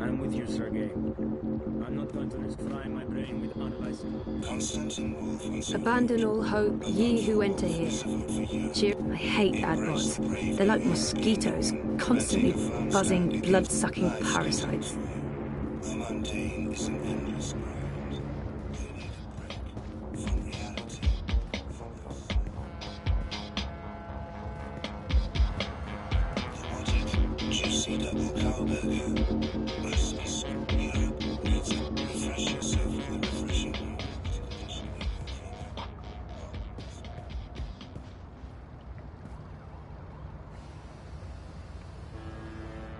I'm with you, Sergei. I'm not going to risk frying my brain with unlicensed. Abandon all hope, ye who enter here. Cheer. I hate adbots. They're like mosquitoes, constantly buzzing, blood-sucking parasites. The mundane is an endless grind. They need a break from reality. Juicy double cow burger. Christmas. Europe needs it. Refresh yourself with a refreshing brew.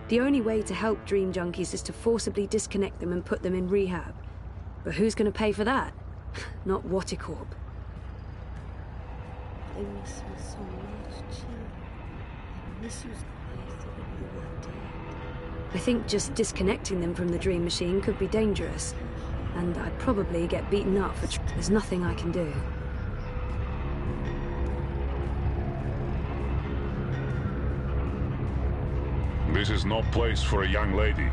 The only way to help dream junkies is to forcibly disconnect them and put them in rehab. But who's going to pay for that? Not Watticorp. I miss you so much, Chief. I miss you so when you were dead. I think just disconnecting them from the dream machine could be dangerous. And I'd probably get beaten up for there's nothing I can do. This is no place for a young lady.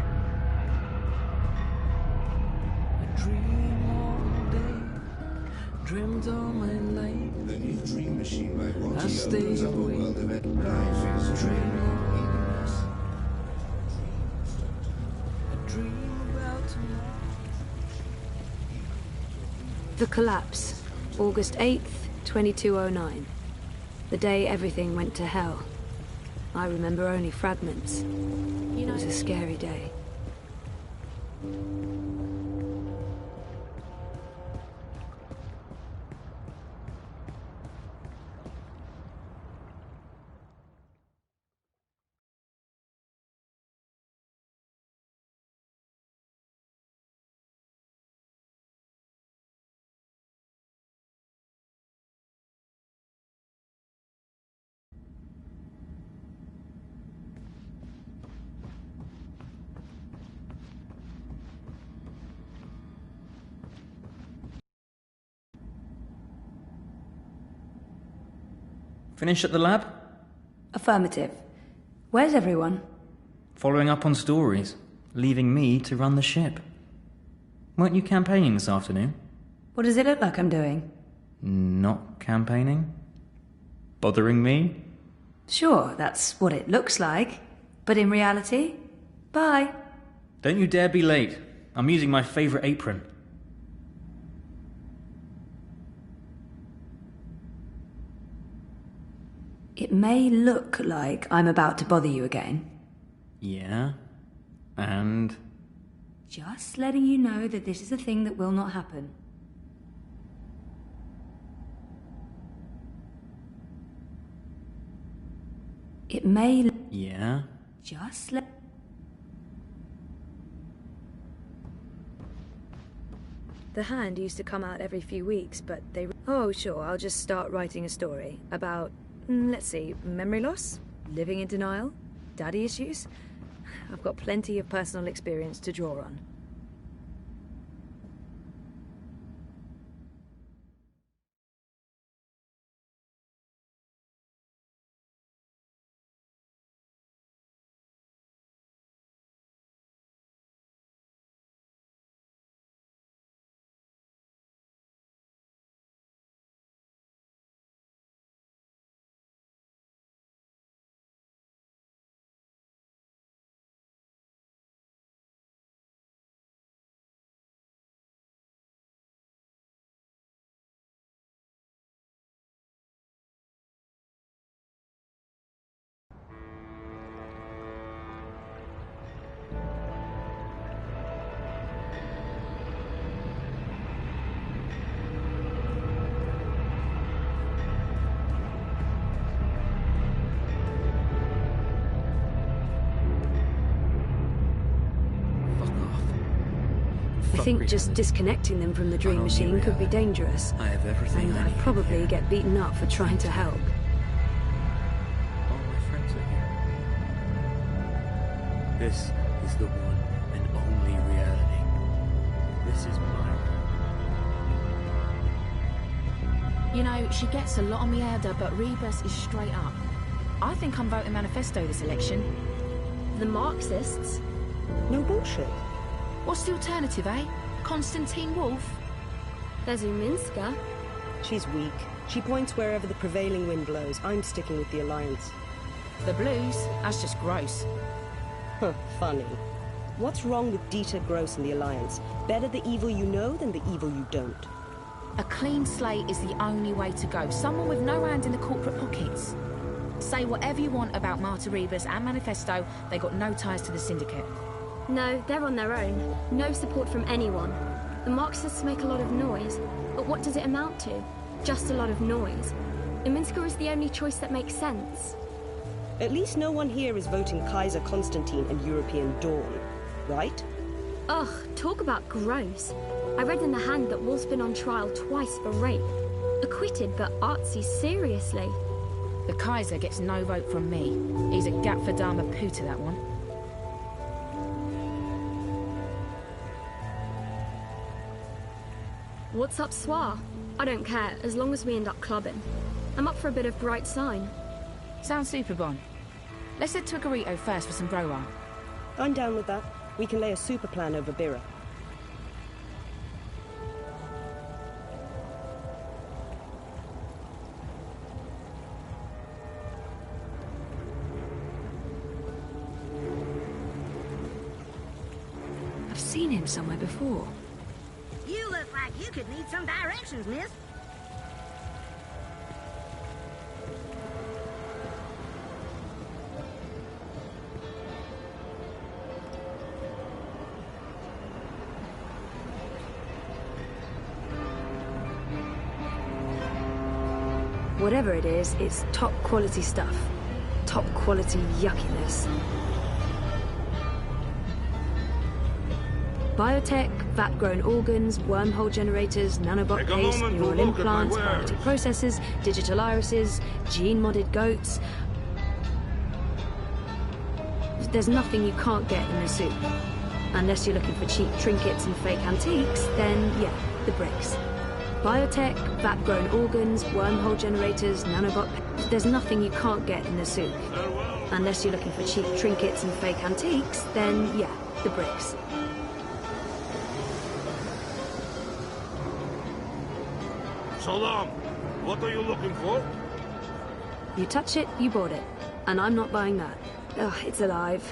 Dreamed all my life. The new dream machine by Rocky I stay opens up a awake. world of it. Life is dreaming. Dream about tomorrow. The collapse, August 8th, 2209. The day everything went to hell. I remember only fragments. It was a scary day. Finished at the lab? Affirmative. Where's everyone? Following up on stories, leaving me to run the ship. Weren't you campaigning this afternoon? What does it look like I'm doing? Not campaigning? Bothering me? Sure, that's what it looks like. But in reality, bye. Don't you dare be late. I'm using my favourite apron. It may look like I'm about to bother you again. Yeah? And? Just letting you know that this is a thing that will not happen. It may... Yeah? Just let... The Hand used to come out every few weeks, but they... Oh, sure, I'll just start writing a story about, let's see, memory loss, living in denial, daddy issues. I've got plenty of personal experience to draw on. I think just disconnecting them from the dream machine could be dangerous. I have everything. And I'd probably get beaten up for trying to help. All my friends are here. This is the one and only reality. This is mine. You know, she gets a lot on me herder, but Rebus is straight up. I think I'm voting Manifesto this election. The Marxists? No bullshit. What's the alternative, eh? Constantine Wolf? There's Uminska. She's weak. She points wherever the prevailing wind blows. I'm sticking with the Alliance. The Blues? That's just gross. Huh, funny. What's wrong with Dieter Gross and the Alliance? Better the evil you know than the evil you don't. A clean slate is the only way to go. Someone with no hand in the corporate pockets. Say whatever you want about Marta Rebus and Manifesto, they got no ties to the syndicate. No, they're on their own. No support from anyone. The Marxists make a lot of noise, but what does it amount to? Just a lot of noise. Uminska is the only choice that makes sense. At least no one here is voting Kaiser Constantine and European Dawn, right? Ugh, talk about gross. I read in the Hand that Wolf's been on trial twice for rape. Acquitted, but artsy, seriously. The Kaiser gets no vote from me. He's a gap for Dharma Puta, that one. What's up, Swa? I don't care, as long as we end up clubbing. I'm up for a bit of bright sign. Sounds super, Bon. Let's head to a Garito first for some Broa. I'm down with that. We can lay a super plan over Birra. I've seen him somewhere before. You look like you could need some directions, miss. Whatever it is, it's top quality stuff. Top quality yuckiness. Biotech, vat-grown organs, wormhole generators, nanobot paste, neural implants, biologic processes, digital irises, gene-modded goats. There's nothing you can't get in a soup. Unless you're looking for cheap trinkets and fake antiques, then yeah, the bricks. Biotech, vat-grown organs, wormhole generators, nanobot... There's nothing you can't get in the souk. Unless you're looking for cheap trinkets and fake antiques, then yeah, the bricks. Salam, what are you looking for? You touch it, you bought it. And I'm not buying that. Ugh, it's alive.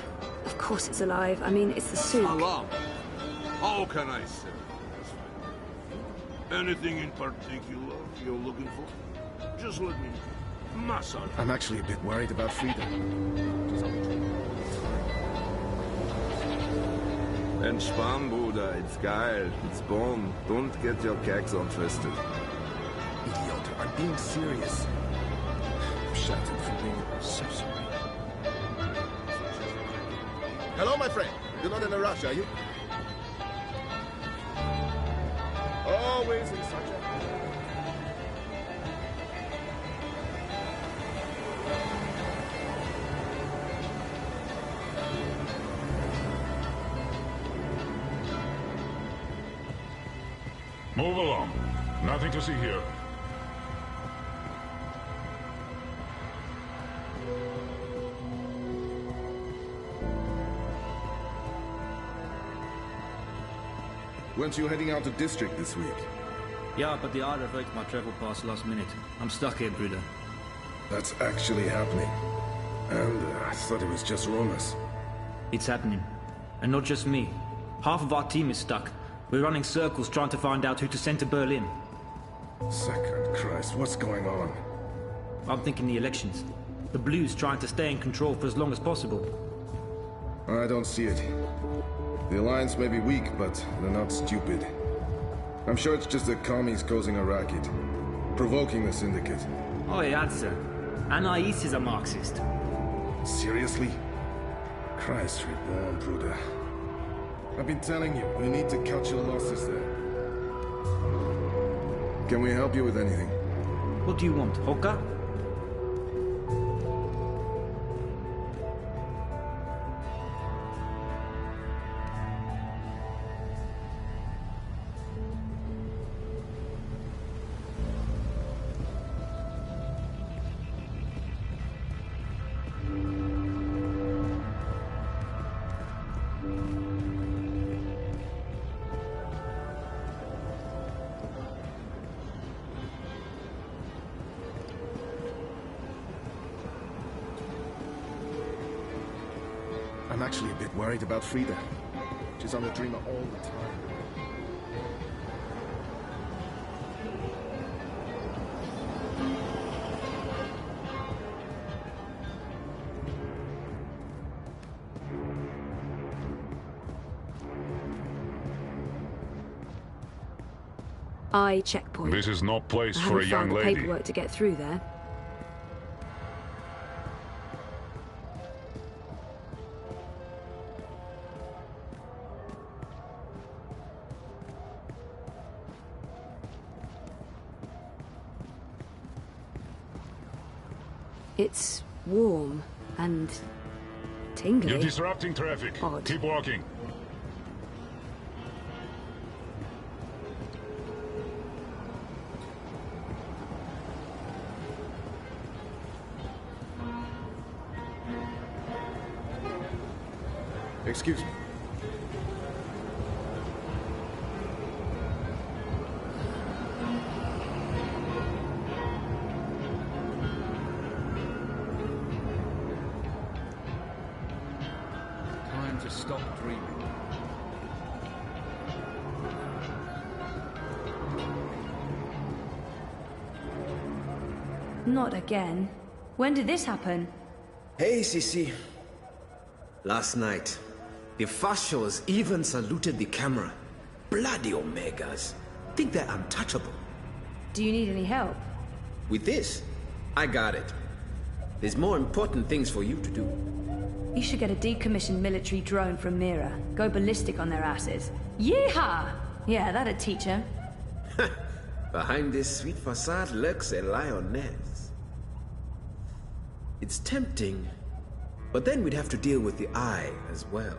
Of course it's alive. I mean, it's the souk. Salam. How can I say? Anything in particular you're looking for? Just let me know. Massage. I'm actually a bit worried about Frida. Entspann, Bruder. It's geil. It's bomb. Don't get your keks all twisted. Idiot, I'm being serious. I'm shattered for being so sorry. Hello, my friend. You're not in a rush, are you? Always in such a... Move along. Nothing to see here. Weren't you heading out to District this week? Yeah, but the R revoked my travel pass last minute. I'm stuck here, Bruder. That's actually happening. And I thought it was just rumors. It's happening. And not just me. Half of our team is stuck. We're running circles trying to find out who to send to Berlin. Sacred Christ, what's going on? I'm thinking the elections. The Blues trying to stay in control for as long as possible. I don't see it. The Alliance may be weak, but they're not stupid. I'm sure it's just the commies causing a racket. Provoking the Syndicate. Oi, answer. Anais is a Marxist. Seriously? Christ reborn, Bruder. I've been telling you, you need to cut your losses there. Can we help you with anything? What do you want, Hoka? I'm actually a bit worried about Frida. She's on the Dreamer all the time. Checkpoint. This is no place I for a haven't young found the lady. paperwork to get through there. It's warm and tingly. You're disrupting traffic. Odd. Keep walking. Excuse me. Time to stop dreaming. Not again. When did this happen? Hey, Sisi. Last night, the Fashos even saluted the camera. Bloody Omegas. Think they're untouchable. Do you need any help? With this, I got it. There's more important things for you to do. You should get a decommissioned military drone from Mira. Go ballistic on their asses. Yeehaw! Yeah, that'd teach him. Behind this sweet facade lurks a lioness. It's tempting, but then we'd have to deal with the eye as well.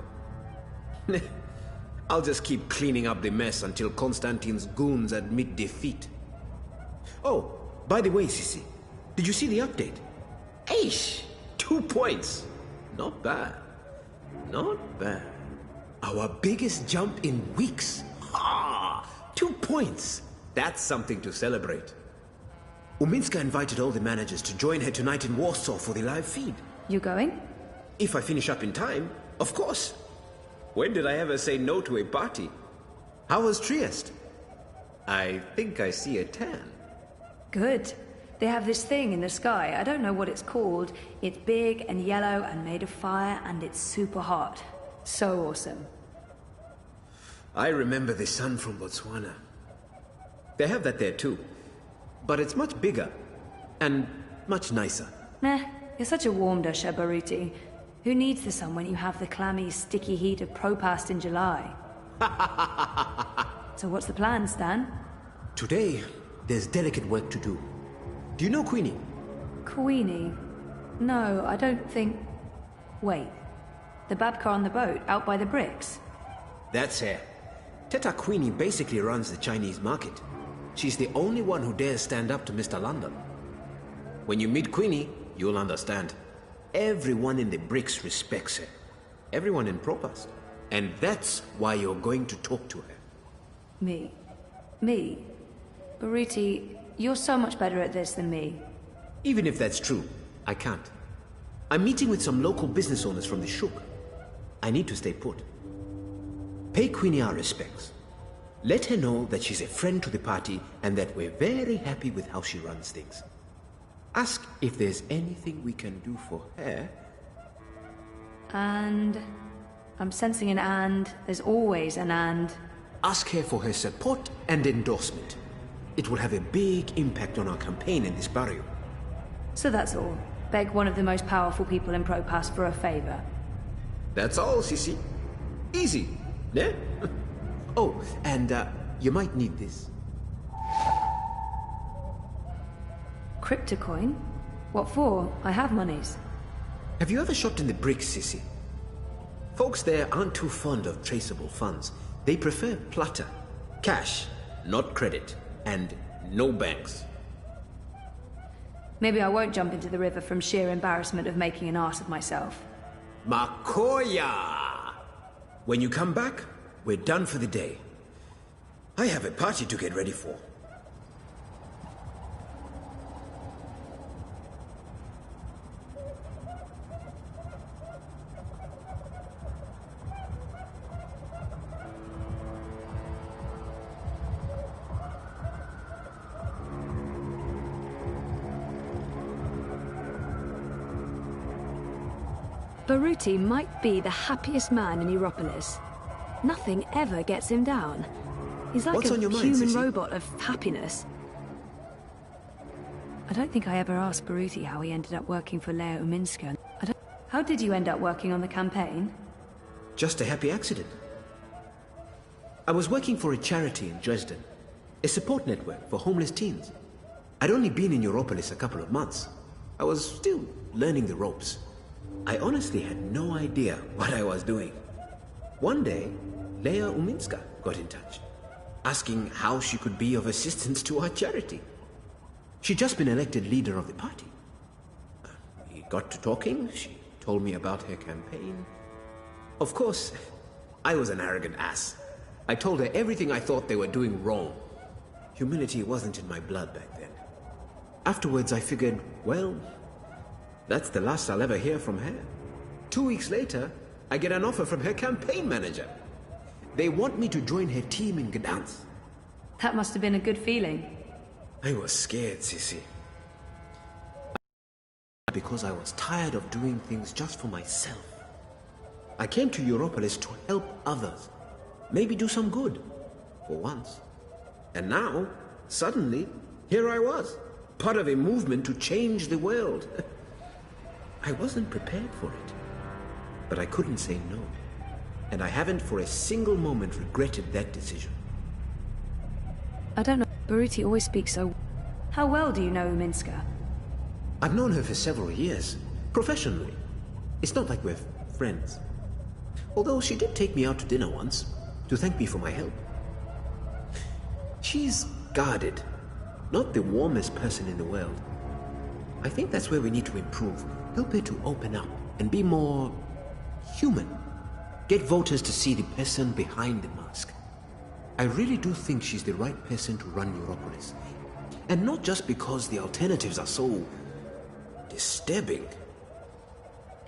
I'll just keep cleaning up the mess until Constantine's goons admit defeat Oh, by the way, Sissy, did you see the update? Aish! 2 points! Not bad. Not bad. Our biggest jump in weeks. Ha! 2 points! That's something to celebrate. Uminska invited all the managers to join her tonight in Warsaw for the live feed. You going? If I finish up in time, of course. When did I ever say no to a party? How was Trieste? I think I see a tan. Good. They have this thing in the sky. I don't know what it's called. It's big and yellow and made of fire, and it's super hot. So awesome. I remember the sun from Botswana. They have that there too. But it's much bigger. And much nicer. Nah, you're such a warm dusher, Baruti. Who needs the sun when you have the clammy, sticky heat of Propast in July? So what's the plan, Stan? Today, there's delicate work to do. Do you know Queenie? Queenie? No, I don't think... Wait. The Babka on the boat, out by the bricks? That's her. Teta Queenie basically runs the Chinese market. She's the only one who dares stand up to Mr. London. When you meet Queenie, you'll understand. Everyone in the bricks respects her. Everyone in Propast. And that's why you're going to talk to her. Me? Baruti, you're so much better at this than me. Even if that's true, I can't. I'm meeting with some local business owners from the Shuk. I need to stay put. Pay Queenie our respects. Let her know that she's a friend to the party and that we're very happy with how she runs things. Ask if there's anything we can do for her. And... I'm sensing an and. There's always an and. Ask her for her support and endorsement. It will have a big impact on our campaign in this barrio. So that's all. Beg one of the most powerful people in Propass for a favor. That's all, Sissy. Easy, yeah? Oh, and you might need this. Cryptocoin? What for? I have monies. Have you ever shopped in the bricks, Sissy? Folks there aren't too fond of traceable funds. They prefer plata. Cash, not credit. And no banks. Maybe I won't jump into the river from sheer embarrassment of making an ass of myself. Makoya! When you come back, we're done for the day. I have a party to get ready for. Baruti might be the happiest man in Europolis. Nothing ever gets him down. He's like What's on your mind, human Sissy? robot of happiness. I don't think I ever asked Baruti how he ended up working for Lea Uminska. How did you end up working on the campaign? Just a happy accident. I was working for a charity in Dresden, a support network for homeless teens. I'd only been in Europolis a couple of months. I was still learning the ropes. I honestly had no idea what I was doing. One day, Lea Uminska got in touch, asking how she could be of assistance to our charity. She'd just been elected leader of the party. We got to talking, she told me about her campaign. Of course, I was an arrogant ass. I told her everything I thought they were doing wrong. Humility wasn't in my blood back then. Afterwards, I figured, well, that's the last I'll ever hear from her. 2 weeks later, I get an offer from her campaign manager. They want me to join her team in Gdansk. That must have been a good feeling. I was scared, Sissy. Because I was tired of doing things just for myself. I came to Europolis to help others. Maybe do some good. For once. And now, suddenly, here I was. Part of a movement to change the world. I wasn't prepared for it. But I couldn't say no. And I haven't for a single moment regretted that decision. I don't know. Baruti always speaks so... How well do you know Uminska? I've known her for several years. Professionally. It's not like we're friends. Although she did take me out to dinner once. To thank me for my help. She's guarded. not the warmest person in the world. I think that's where we need to improve. Help her to open up and be more human. Get voters to see the person behind the mask. I really do think she's the right person to run EUROPOLIS. And not just because the alternatives are so disturbing.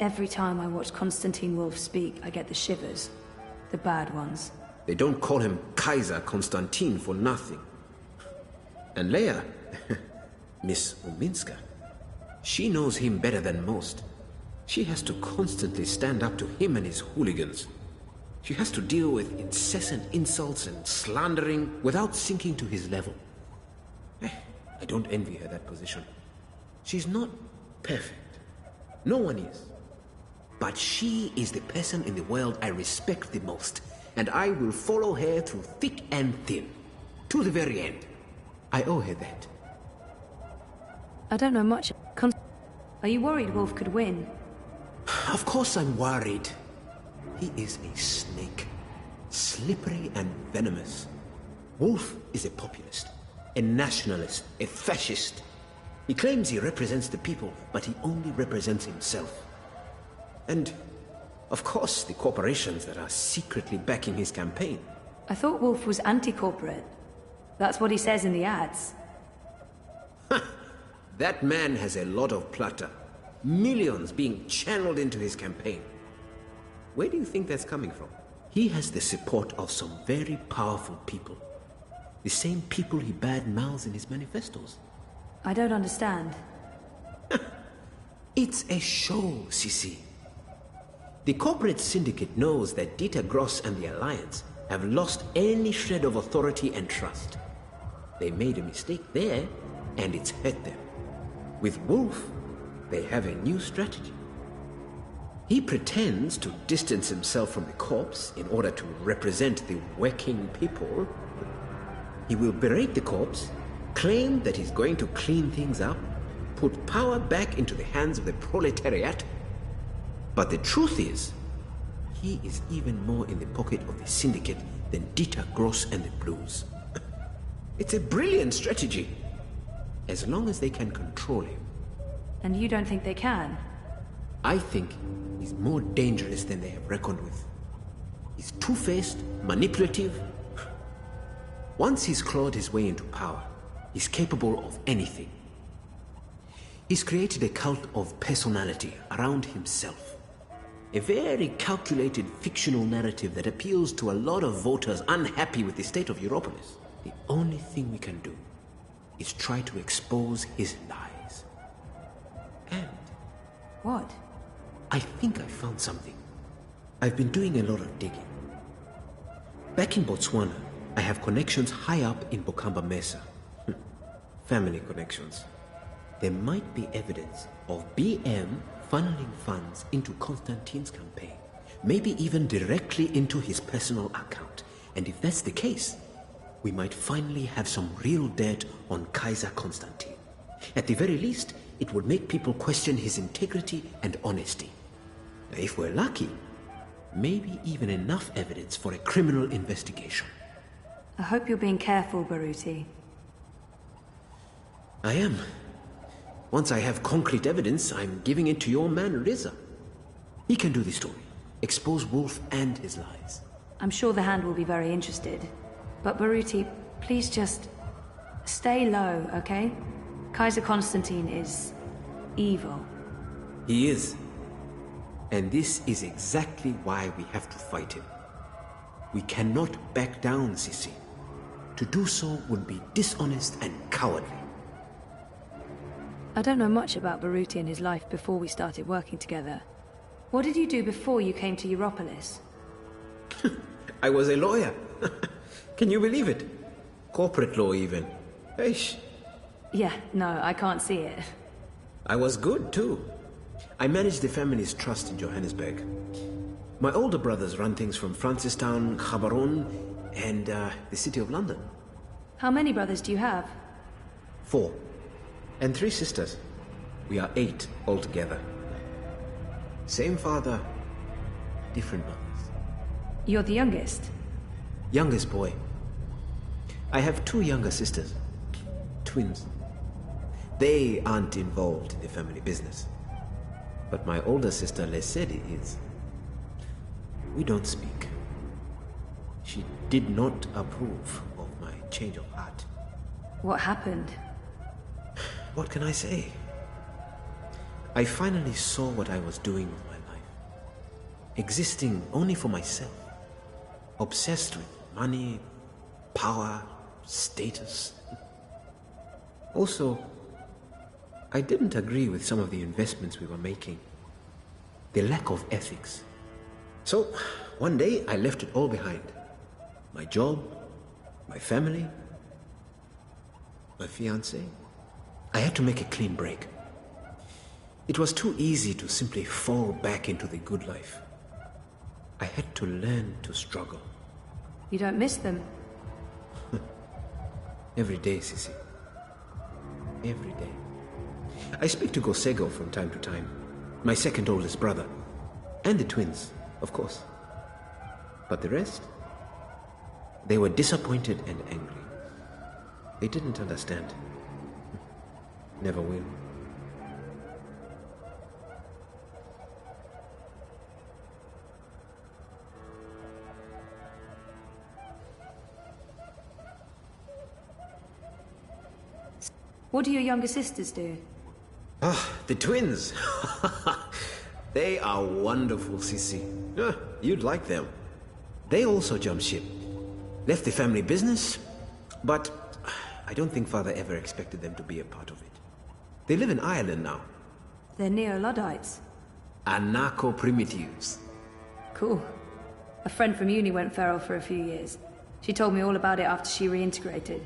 Every time I watch Konstantin Wolf speak, I get the shivers. The bad ones. They don't call him Kaiser Konstantin for nothing. And Leia, Miss Uminska, she knows him better than most. She has to constantly stand up to him and his hooligans. She has to deal with incessant insults and slandering without sinking to his level. I don't envy her that position. She's not perfect. No one is. But she is the person in the world I respect the most, and I will follow her through thick and thin, to the very end. I owe her that. I don't know much. Are you worried Wolf could win? Of course I'm worried. He is a snake. Slippery and venomous. Wolf is a populist, a nationalist, a fascist. He claims he represents the people, but he only represents himself. And, of course, the corporations that are secretly backing his campaign. I thought Wolf was anti-corporate. That's what he says in the ads. That man has a lot of plata. Millions being channeled into his campaign. Where do you think that's coming from? He has the support of some very powerful people. The same people he bad-mouths in his manifestos. I don't understand. It's a show, Sisi. The corporate syndicate knows that Dieter Gross and the Alliance have lost any shred of authority and trust. They made a mistake there, and it's hurt them. With Wolf, they have a new strategy. He pretends to distance himself from the corps in order to represent the working people. He will berate the corps, claim that he's going to clean things up, put power back into the hands of the proletariat. But the truth is, he is even more in the pocket of the syndicate than Dieter Gross and the Blues. It's a brilliant strategy, as long as they can control him. And you don't think they can? I think he's more dangerous than they have reckoned with. He's two-faced, manipulative. Once he's clawed his way into power, he's capable of anything. He's created a cult of personality around himself. A very calculated fictional narrative that appeals to a lot of voters unhappy with the state of EUROPOLIS. The only thing we can do is try to expose his lies. And... what? I think I found something. I've been doing a lot of digging. Back in Botswana, I have connections high up in Bokamba Mesa. Family connections. There might be evidence of BM funneling funds into Konstantin's campaign. Maybe even directly into his personal account. And if that's the case, we might finally have some real dirt on Kaiser Konstantin. At the very least, it would make people question his integrity and honesty. If we're lucky, maybe even enough evidence for a criminal investigation. I hope you're being careful, Baruti. I am. Once I have concrete evidence, I'm giving it to your man, Riza. He can do the story. Expose Wolf and his lies. I'm sure the Hand will be very interested. But Baruti, please just stay low, okay? Kaiser Konstantin is evil. He is. And this is exactly why we have to fight him. We cannot back down, Sisi. To do so would be dishonest and cowardly. I don't know much about Baruti and his life before we started working together. What did you do before you came to EUROPOLIS? I was a lawyer. Can you believe it? Corporate law, even. Eish. Yeah, no, I can't see it. I was good, too. I managed the family's trust in Johannesburg. My older brothers run things from Francistown, Gaborone, and the City of London. How many brothers do you have? 4. And 3 sisters. We are 8 altogether. Same father, different mothers. You're the youngest? Youngest boy. I have 2 younger sisters. twins. They aren't involved in the family business. But my older sister Lesedi is. We don't speak. She did not approve of my change of heart. What happened? What can I say? I finally saw what I was doing with my life. Existing only for myself. Obsessed with money, power, status. Also, I didn't agree with some of the investments we were making. The lack of ethics. So, one day I left it all behind. My job, my family, my fiancée. I had to make a clean break. It was too easy to simply fall back into the good life. I had to learn to struggle. You don't miss them? Every day, Sissy. Every day. I speak to Gosego from time to time, my second oldest brother, and the twins, of course. But the rest? They were disappointed and angry. They didn't understand. Never will. What do your younger sisters do? Ah, the twins. They are wonderful, Sissy. You'd like them. They also jumped ship. Left the family business, but I don't think Father ever expected them to be a part of it. They live in Ireland now. They're neo-Luddites. Anarcho-primitives. Cool. A friend from uni went feral for a few years. She told me all about it after she reintegrated.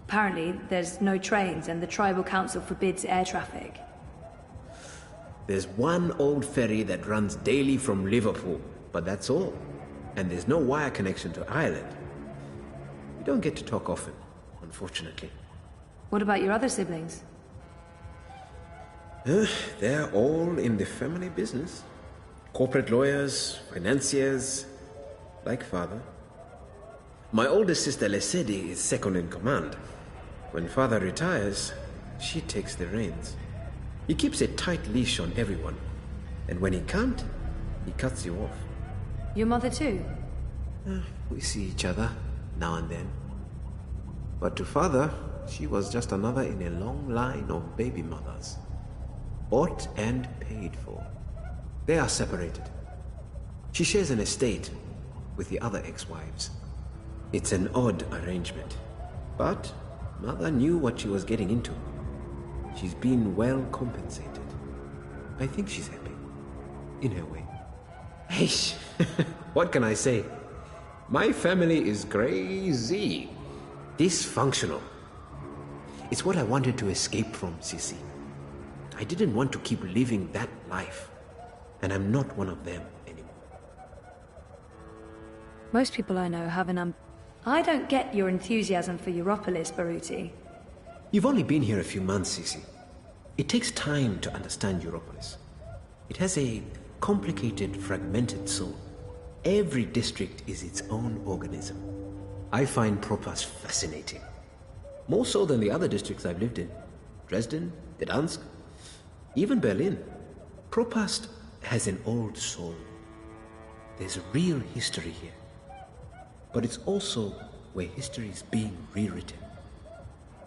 Apparently, there's no trains and the tribal council forbids air traffic. There's one old ferry that runs daily from Liverpool, but that's all. And there's no wire connection to Ireland. We don't get to talk often, unfortunately. What about your other siblings? They're all in the family business. Corporate lawyers, financiers, like Father. My oldest sister Lesedi is second in command. When Father retires, she takes the reins. He keeps a tight leash on everyone, and when he can't, he cuts you off. Your mother too? We see each other now and then. But to Father, she was just another in a long line of baby mothers. Bought and paid for. They are separated. She shares an estate with the other ex-wives. It's an odd arrangement. But Mother knew what she was getting into. She's been well compensated. I think she's happy. In her way. Hey, what can I say? My family is crazy. Dysfunctional. It's what I wanted to escape from, Sissy. I didn't want to keep living that life. And I'm not one of them anymore. Most people I know have an I don't get your enthusiasm for Europolis, Baruti. You've only been here a few months, Sissy. It takes time to understand Europolis. It has a complicated, fragmented soul. Every district is its own organism. I find Propast fascinating. More so than the other districts I've lived in. Dresden, Gdansk, even Berlin. Propast has an old soul. There's a real history here. But it's also where history is being rewritten.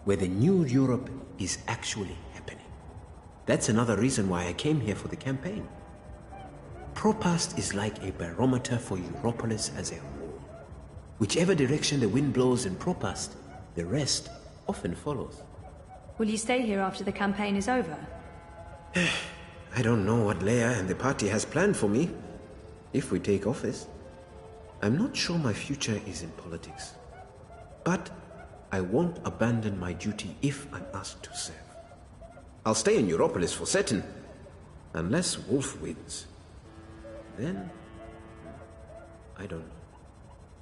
Where the new Europe is actually happening. That's another reason why I came here for the campaign. Propast is like a barometer for Europolis as a whole. Whichever direction the wind blows in Propast, the rest often follows. Will you stay here after the campaign is over? I don't know what Leia and the party has planned for me, if we take office. I'm not sure my future is in politics. But I won't abandon my duty if I'm asked to serve. I'll stay in Europolis for certain, unless Wolf wins. Then, I don't know.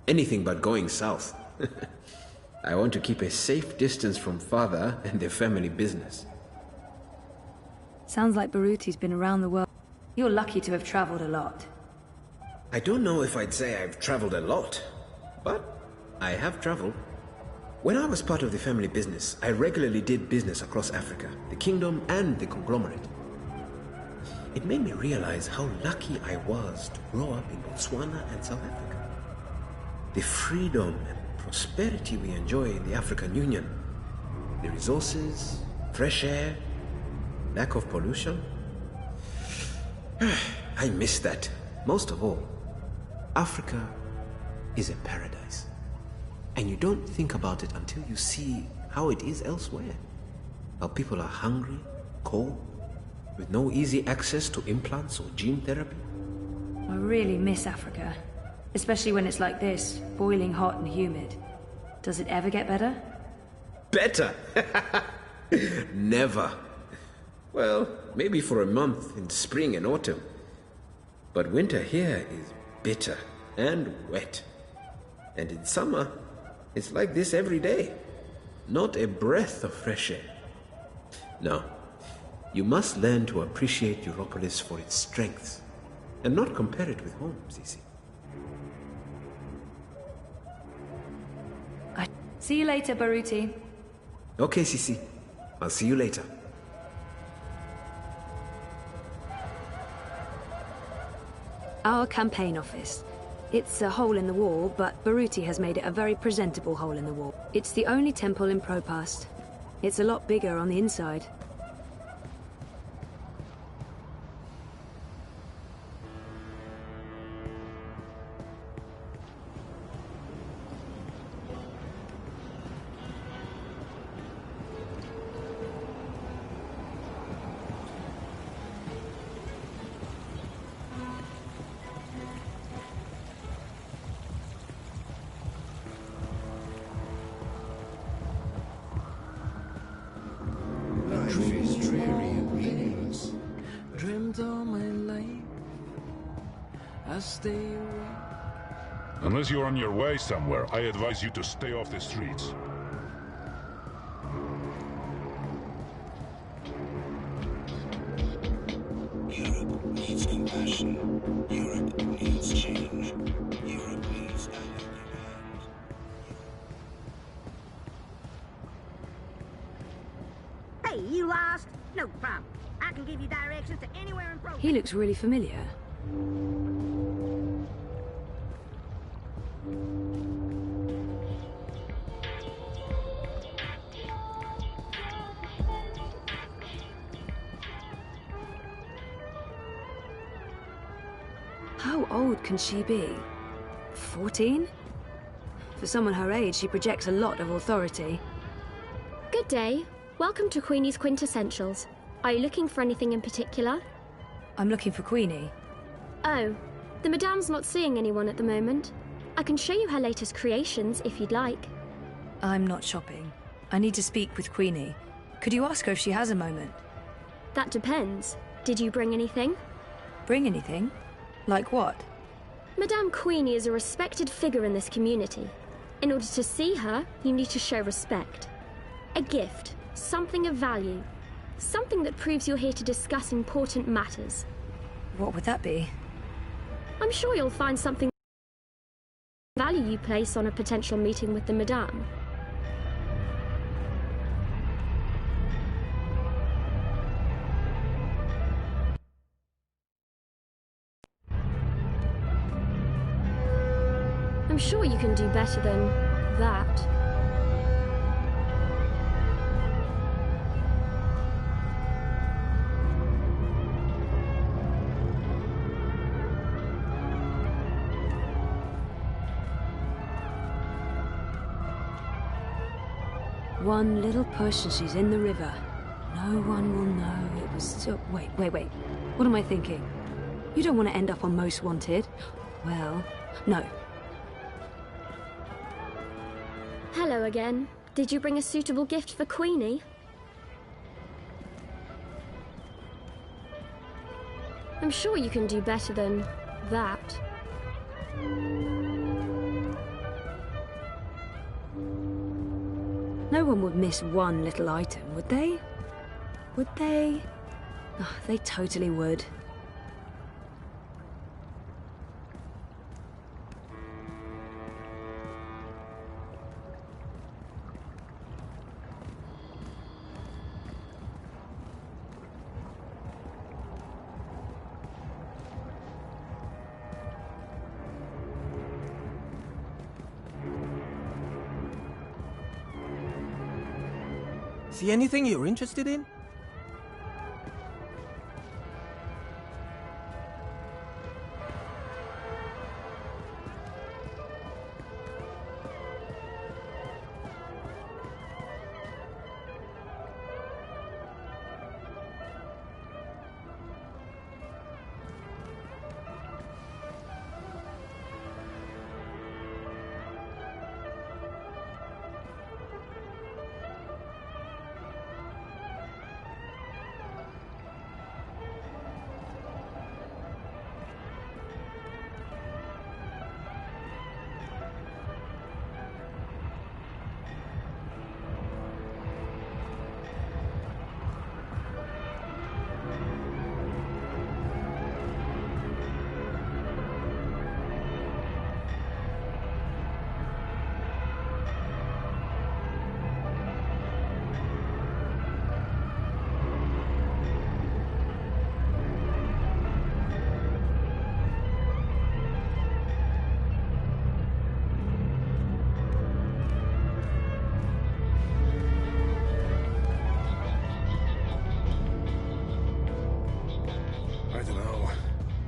Anything but going south. I want to keep a safe distance from Father and the family business. Sounds like Baruti's been around the world. You're lucky to have traveled a lot. I don't know if I'd say I've traveled a lot, but I have traveled. When I was part of the family business, I regularly did business across Africa, the kingdom and the conglomerate. It made me realize how lucky I was to grow up in Botswana and South Africa. The freedom and prosperity we enjoy in the African Union, the resources, fresh air, lack of pollution. I miss that. Most of all, Africa is a paradise. And you don't think about it until you see how it is elsewhere. How people are hungry, cold, with no easy access to implants or gene therapy. I really miss Africa. Especially when it's like this, boiling hot and humid. Does it ever get better? Better? Never. Well, maybe for a month in spring and autumn. But winter here is bitter and wet. And in summer, it's like this every day. Not a breath of fresh air. No. You must learn to appreciate Europolis for its strengths, and not compare it with home, Zizi. See you later, Baruti. Okay, Sisi. I'll see you later. Our campaign office. It's a hole in the wall, but Baruti has made it a very presentable hole in the wall. It's the only temple in Propast. It's a lot bigger on the inside. Unless you're on your way somewhere, I advise you to stay off the streets. Europe needs compassion. Europe needs change. Europe needs a helping hand. Hey, you lost? No problem. I can give you directions to anywhere in Propast. He looks really familiar. How old can she be? 14? For someone her age, she projects a lot of authority. Good day. Welcome to Queenie's Quintessentials. Are you looking for anything in particular? I'm looking for Queenie. Oh, the Madame's not seeing anyone at the moment. I can show you her latest creations if you'd like. I'm not shopping. I need to speak with Queenie. Could you ask her if she has a moment? That depends. Did you bring anything? Bring anything? Like what? Madame Queenie is a respected figure in this community. In order to see her, you need to show respect. A gift, something of value. Something that proves you're here to discuss important matters. What would that be? I'm sure you'll find something value you place on a potential meeting with the Madame. I'm sure you can do better than that. One little push and she's in the river. No one will know it was so... Wait. What am I thinking? You don't want to end up on Most Wanted. Well, no. Hello again. Did you bring a suitable gift for Queenie? I'm sure you can do better than that. No one would miss one little item, would they? Would they? Oh, they totally would. See anything you're interested in?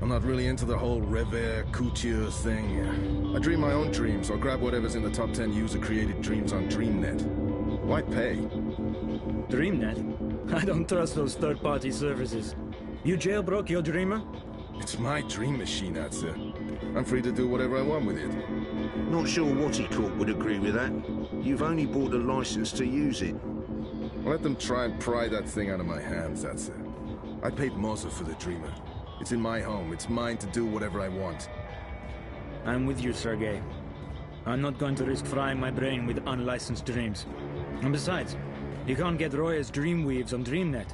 I'm not really into the whole revere couture thing. I dream my own dreams or grab whatever's in the top 10 user-created dreams on DreamNet. Why pay? DreamNet? I don't trust those third-party services. You jailbroke your dreamer? It's my dream machine, Atze. I'm free to do whatever I want with it. Not sure Watty Corp would agree with that. You've only bought a license to use it. Let them try and pry that thing out of my hands, Atze. I paid Moza for the dreamer. It's in my home. It's mine to do whatever I want. I'm with you, Sergei. I'm not going to risk frying my brain with unlicensed dreams. And besides, you can't get Roya's Dreamweaves on DreamNet.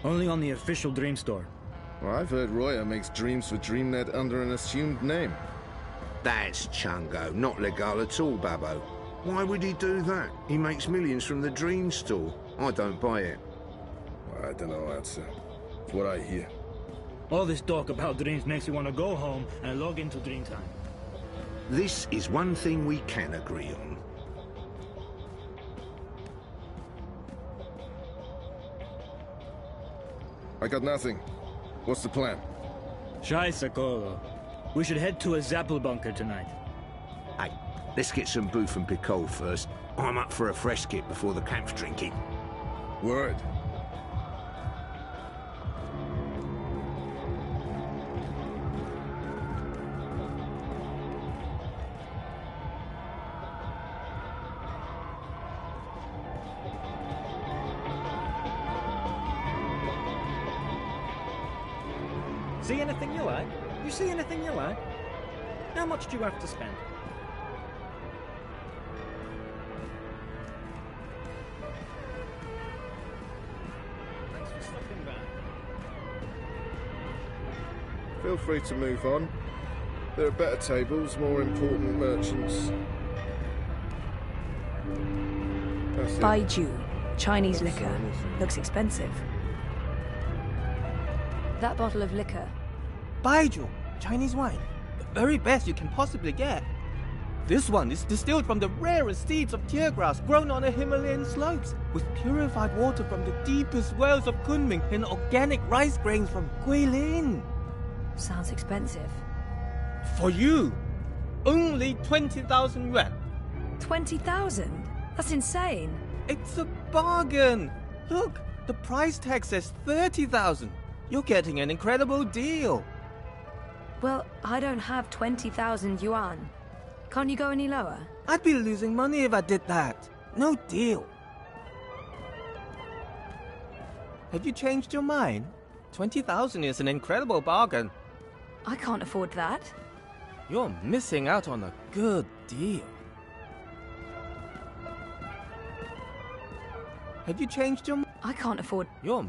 Only on the official Dream Store. Well, I've heard Roya makes dreams for DreamNet under an assumed name. That's Chungo, not legal at all, Babbo. Why would he do that? He makes millions from the Dream Store. I don't buy it. I don't know, that's what I hear. All this talk about dreams makes you want to go home and log into Dreamtime. This is one thing we can agree on. I got nothing. What's the plan? Scheisse, Colo. We should head to a Zappel bunker tonight. Hey, let's get some booth and picole first. I'm up for a fresh kit before the camp's drinking. Word. See anything you like? You see anything you like? How much do you have to spend? Thanks for stopping by. Feel free to move on. There are better tables, more important merchants. Baiju, Chinese liquor. Looks expensive. That bottle of liquor. Baiju, Chinese wine. The very best you can possibly get. This one is distilled from the rarest seeds of tear grass grown on the Himalayan slopes, with purified water from the deepest wells of Kunming and organic rice grains from Guilin. Sounds expensive. For you, only 20,000 yuan. 20,000? That's insane. It's a bargain. Look, the price tag says 30,000. You're getting an incredible deal. Well, I don't have 20,000 yuan. Can't you go any lower? I'd be losing money if I did that. No deal. Have you changed your mind? 20,000 is an incredible bargain. I can't afford that. You're missing out on a good deal. Have you changed your mind? I can't afford... You're...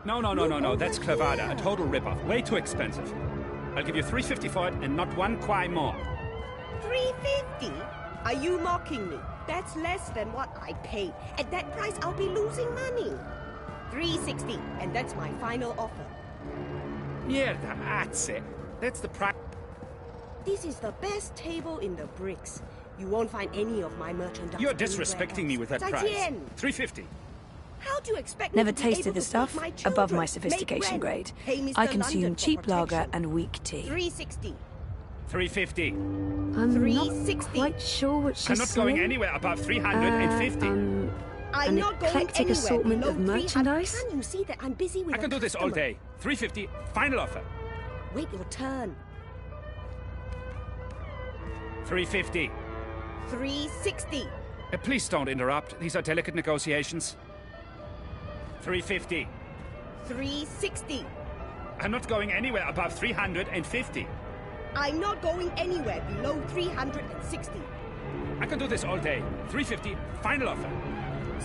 No, that's clavada, a total rip-off. Way too expensive. I'll give you 350 for it and not one kwai more. 350? Are you mocking me? That's less than what I paid. At that price, I'll be losing money. 360, and that's my final offer. Mierda, that's it. That's the price. This is the best table in the bricks. You won't find any of my merchandise. You're disrespecting me with that price. 350. How do you expect Never me to be tasted able the to stuff feed my above children, my sophistication make grade. rent, pay Mr. I consume London for cheap lager protection? and weak tea. 360. 350. I'm 360. not quite sure what she's I'm not selling. going anywhere above 350. I'm an not going eclectic anywhere assortment below of merchandise. 300. Can't you see that I'm busy with I can do this all day. 350, final offer. Wait your turn. 350. 360. Please don't interrupt. These are delicate negotiations. 350. 360. I'm not going anywhere above 350. I'm not going anywhere below 360. I can do this all day. 350, final offer.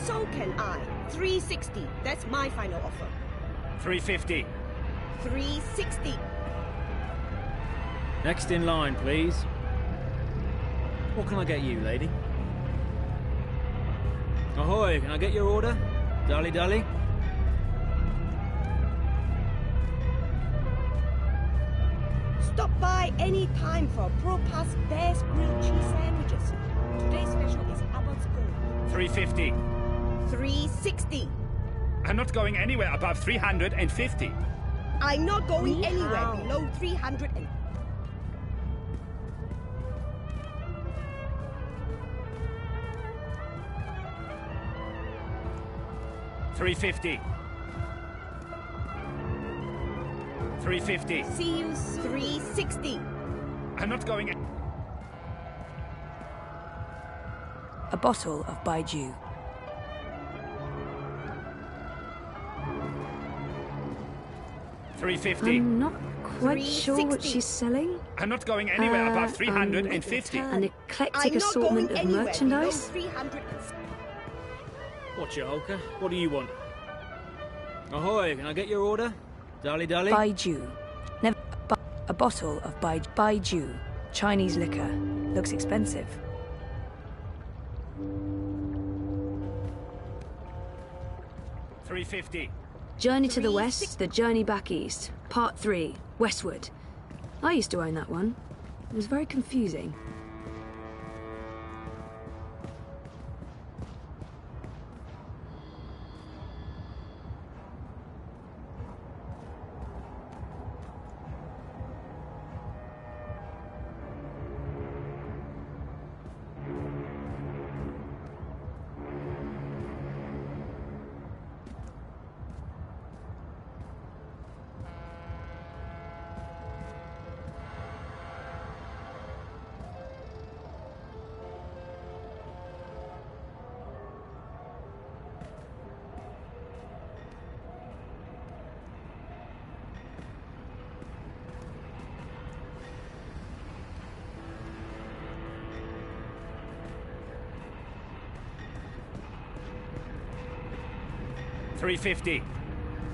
So can I. 360. That's my final offer. 350. 360. Next in line, please. What can I get you, lady? Ahoy, can I get your order? Dolly dolly? Stop by any time for Propa's best grilled cheese sandwiches. Today's special is Abbott's Gold. 350. 360. I'm not going anywhere above 350. I'm not going anywhere below 300 and... $350. 350. See you soon. 360. I'm not going... A bottle of Baijiu. $350. I'm not quite sure what she's selling. I'm not going anywhere above 350. An eclectic assortment of merchandise. What's your Hulker? What do you want? Ahoy, can I get your order? Dolly dolly? Baijiu. Never. A bottle of Baijiu. Chinese liquor. Looks expensive. $350. Journey to the West, the Journey Back East. Part 3. Westward. I used to own that one. It was very confusing. $350.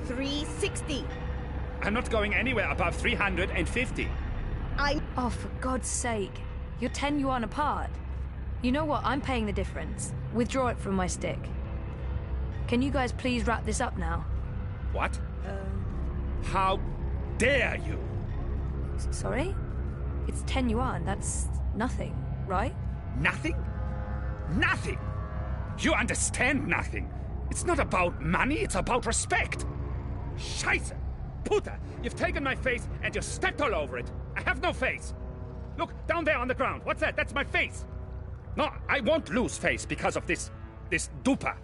360. I'm not going anywhere above 350. Oh, for God's sake. You're 10 yuan apart. You know what? I'm paying the difference. Withdraw it from my stick. Can you guys please wrap this up now? What? How dare you? Sorry? It's 10 yuan. That's nothing, right? Nothing? Nothing! You understand nothing. It's not about money, it's about respect. Scheiße! Puta! You've taken my face and you stepped all over it. I have no face. Look, down there on the ground. What's that? That's my face. No, I won't lose face because of this duper.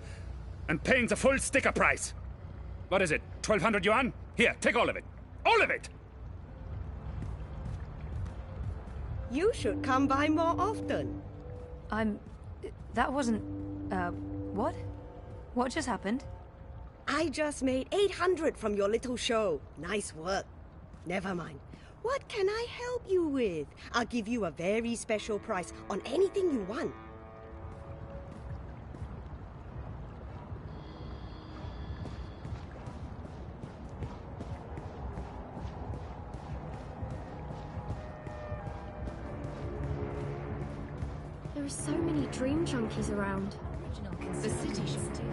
And paying the full sticker price. What is it? 1,200 yuan? Here, take all of it. All of it! You should come by more often. That wasn't... what? What just happened? I just made 800 from your little show. Nice work. Never mind. What can I help you with? I'll give you a very special price on anything you want. There are so many dream junkies around. The city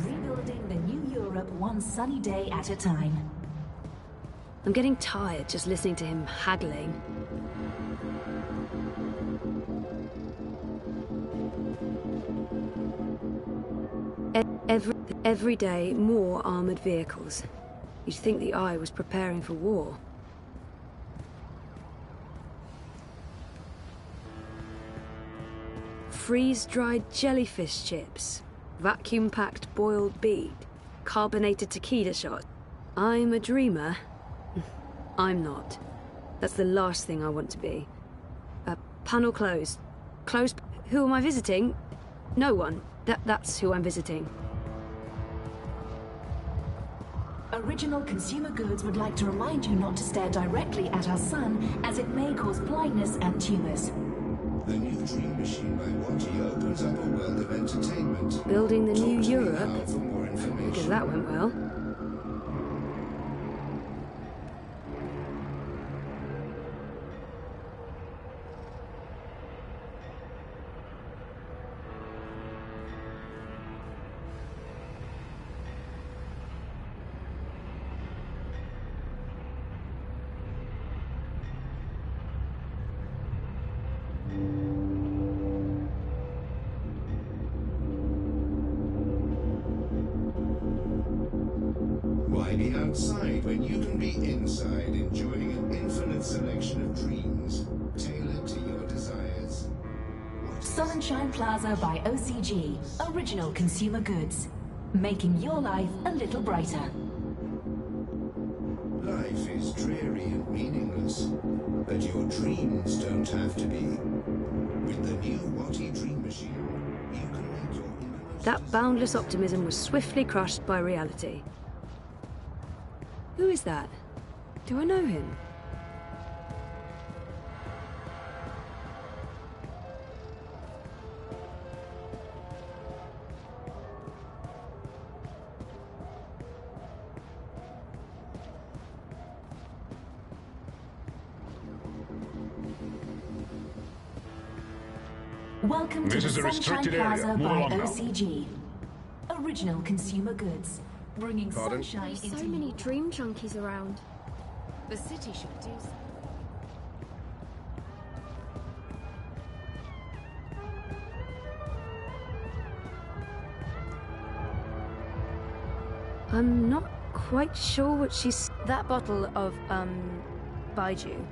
rebuilding the new Europe one sunny day at a time. I'm getting tired just listening to him haggling. Every day, more armoured vehicles. You'd think the Eye was preparing for war. Freeze-dried jellyfish chips, vacuum-packed boiled beet, carbonated tequila shot. I'm a dreamer. I'm not. That's the last thing I want to be. Panel closed. Closed. Who am I visiting? No one. That's who I'm visiting. Original Consumer Goods would like to remind you not to stare directly at our sun, as it may cause blindness and tumors. The new Dream Machine by Watty opens up a world of entertainment. Building the new Europe? Because that went well. Why be outside when you can be inside, enjoying an infinite selection of dreams, tailored to your desires? Sunshine Plaza by OCG. Original Consumer Goods. Making your life a little brighter. Life is dreary and meaningless, but your dreams don't have to be. With the new Watty Dream Machine, you can make your innermost... That boundless optimism was swiftly crushed by reality. Who is that? Do I know him? Welcome to This the is a Sunshine restricted area. Plaza Move by along now. OCG. Original Consumer Goods. Bringing Pardon? sunshine There's into so many dream junkies around. The city should do so. I'm not quite sure what she's... That bottle of, Baijiu.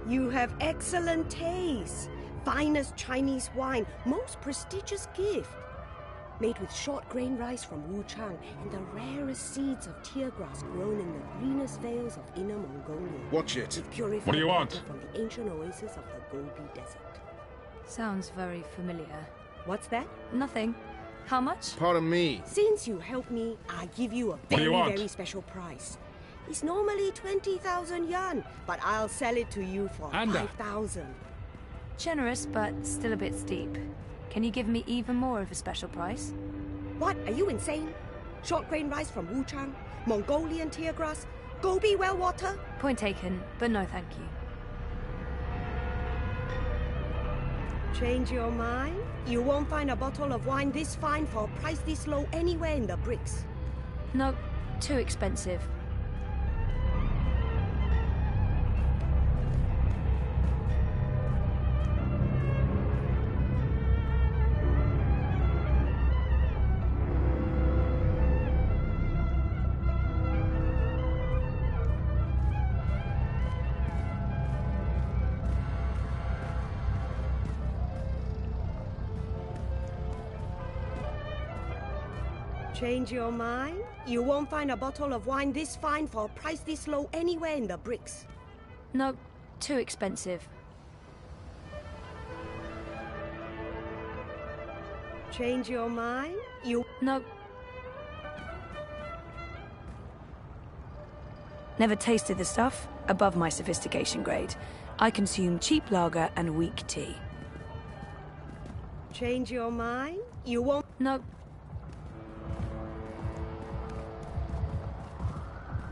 You have excellent taste. Finest Chinese wine, most prestigious gift. Made with short grain rice from Wuchang and the rarest seeds of tear grass grown in the greenest vales of Inner Mongolia. Watch it. With purified What do you want? water from the ancient oasis of the Gobi Desert. Sounds very familiar. What's that? Nothing. How much? Pardon me. Since you helped me, I give you a do you want? very special price. It's normally 20,000 yuan, but I'll sell it to you for 5,000. Generous, but still a bit steep. Can you give me even more of a special price? What? Are you insane? Short grain rice from Wuchang, Mongolian tear grass, Gobi well water? Point taken, but no thank you. Change your mind? You won't find a bottle of wine this fine for a price this low anywhere in the bricks. No, too expensive. Change your mind? You won't find a bottle of wine this fine for a price this low anywhere in the bricks. No, too expensive. Change your mind? You... No. Never tasted the stuff. Above my sophistication grade. I consume cheap lager and weak tea. Change your mind? You won't... No.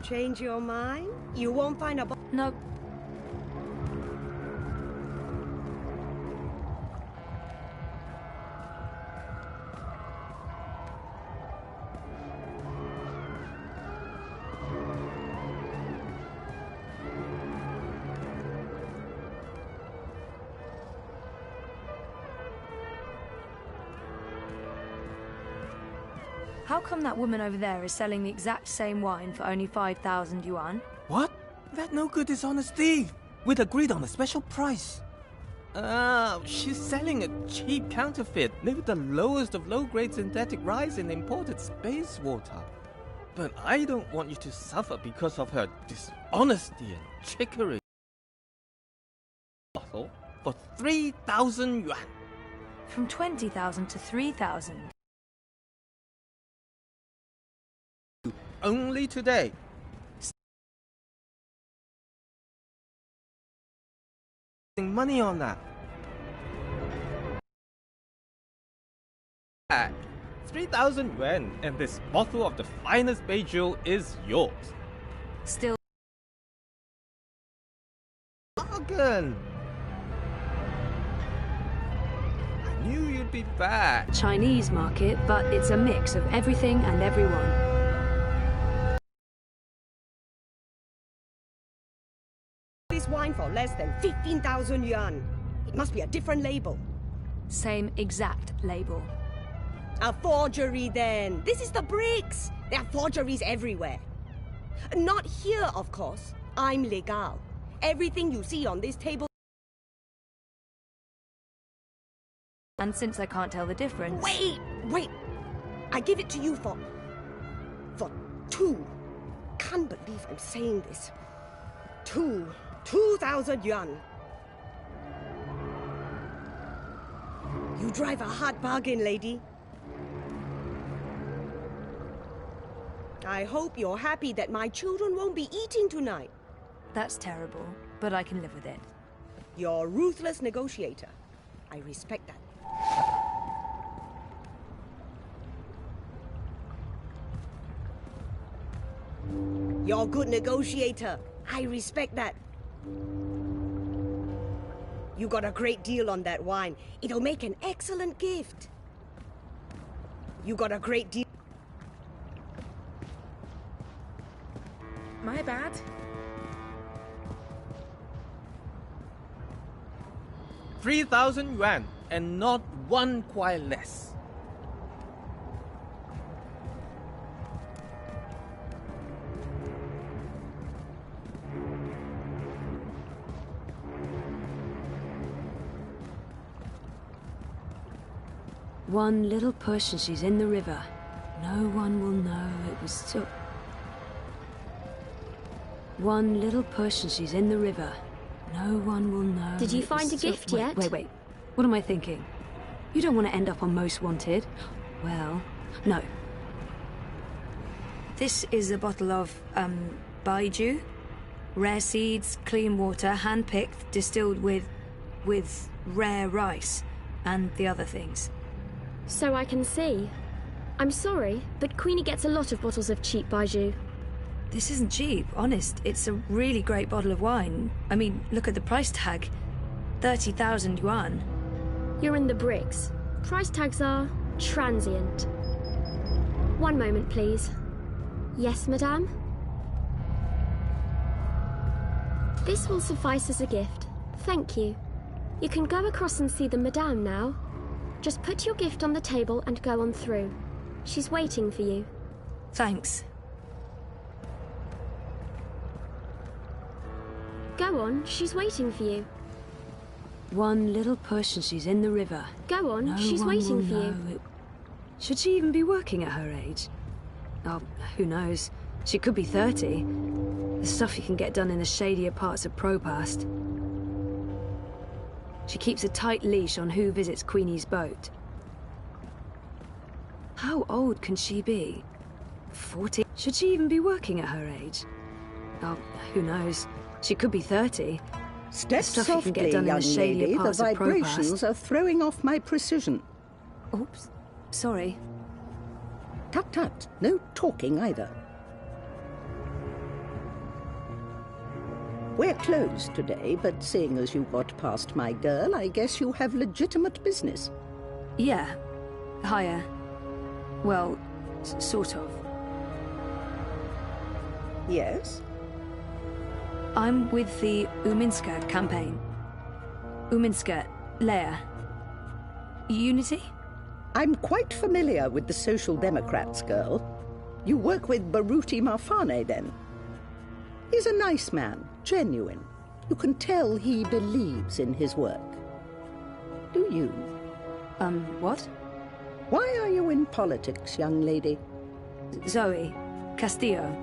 Change your mind? You won't find a... No. How come that woman over there is selling the exact same wine for only 5,000 yuan? What? That no good dishonest thief! We'd agreed on a special price. She's selling a cheap counterfeit made with the lowest of low-grade synthetic rice and imported space water. But I don't want you to suffer because of her dishonesty and trickery. Bottle for 3,000 yuan. From 20,000 to 3,000. Only today. Money on that. 3,000 yuan, and this bottle of the finest Beiju is yours. Still. Bargain. I knew you'd be back. Chinese market, but it's a mix of everything and everyone. This wine for less than 15,000 yuan. It must be a different label. Same exact label. A forgery then. This is the bricks. There are forgeries everywhere. Not here, of course. I'm legal. Everything you see on this table. And since I can't tell the difference... Wait! I give it to you for 2. Can't believe I'm saying this. 2,000 yuan. You drive a hard bargain, lady. I hope you're happy that my children won't be eating tonight. That's terrible, but I can live with it. You're a ruthless negotiator. I respect that. You're a good negotiator. I respect that. You got a great deal on that wine. It'll make an excellent gift. You got a great deal. My bad. $3,000 yuan, and not one kuai less. One little push and she's in the river. No one will know it was so... One little push and she's in the river. No one will know. Did you find a gift yet? Wait. What am I thinking? You don't want to end up on Most Wanted. Well, no. This is a bottle of, Baiju. Rare seeds, clean water, hand-picked, distilled with rare rice and the other things. So I can see. I'm sorry, but Queenie gets a lot of bottles of cheap Baiju. This isn't cheap, honest. It's a really great bottle of wine. I mean, look at the price tag. 30,000 yuan. You're in the bricks. Price tags are transient. One moment, please. Yes, madame? This will suffice as a gift. Thank you. You can go across and see the madame now. Just put your gift on the table and go on through. She's waiting for you. Thanks. Go on, she's waiting for you. One little push and she's in the river. Go on, she's waiting for you. Should she even be working at her age? Oh, who knows? She could be 30. The stuff you can get done in the shadier parts of Propast. She keeps a tight leash on who visits Queenie's boat. How old can she be? 40? Should she even be working at her age? Oh, who knows? She could be 30. Step stuff softly, you can get done young in the shadier lady. The parts of vibrations Propast. are throwing off my precision. Oops. Sorry. Tut tut. No talking either. We're closed today, but seeing as you got past my girl, I guess you have legitimate business. Yeah. Higher. Well, sort of. Yes? I'm with the Uminska campaign. Uminska, Leia. Unity? I'm quite familiar with the Social Democrats, girl. You work with Baruti Marfane, then? He's a nice man, genuine. You can tell he believes in his work. Do you? What? Why are you in politics, young lady? Zoe Castillo.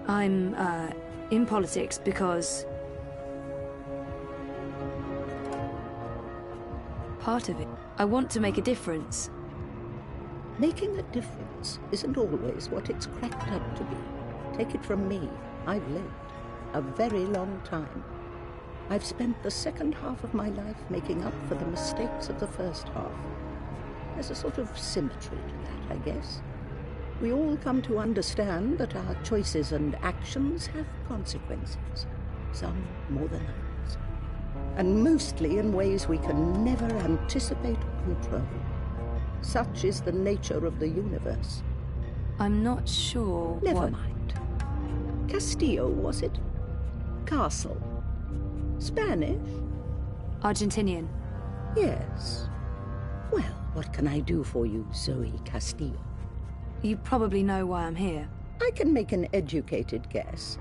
I'm, in politics because... part of it. I want to make a difference. Making a difference isn't always what it's cracked up to be. Take it from me. I've lived a very long time. I've spent the second half of my life making up for the mistakes of the first half. There's a sort of symmetry to that, I guess. We all come to understand that our choices and actions have consequences, some more than others, and mostly in ways we can never anticipate or control. Such is the nature of the universe. I'm not sure. Never mind. Castillo, was it? Castle. Spanish? Argentinian. Yes. Well, what can I do for you, Zoe Castillo? You probably know why I'm here. I can make an educated guess.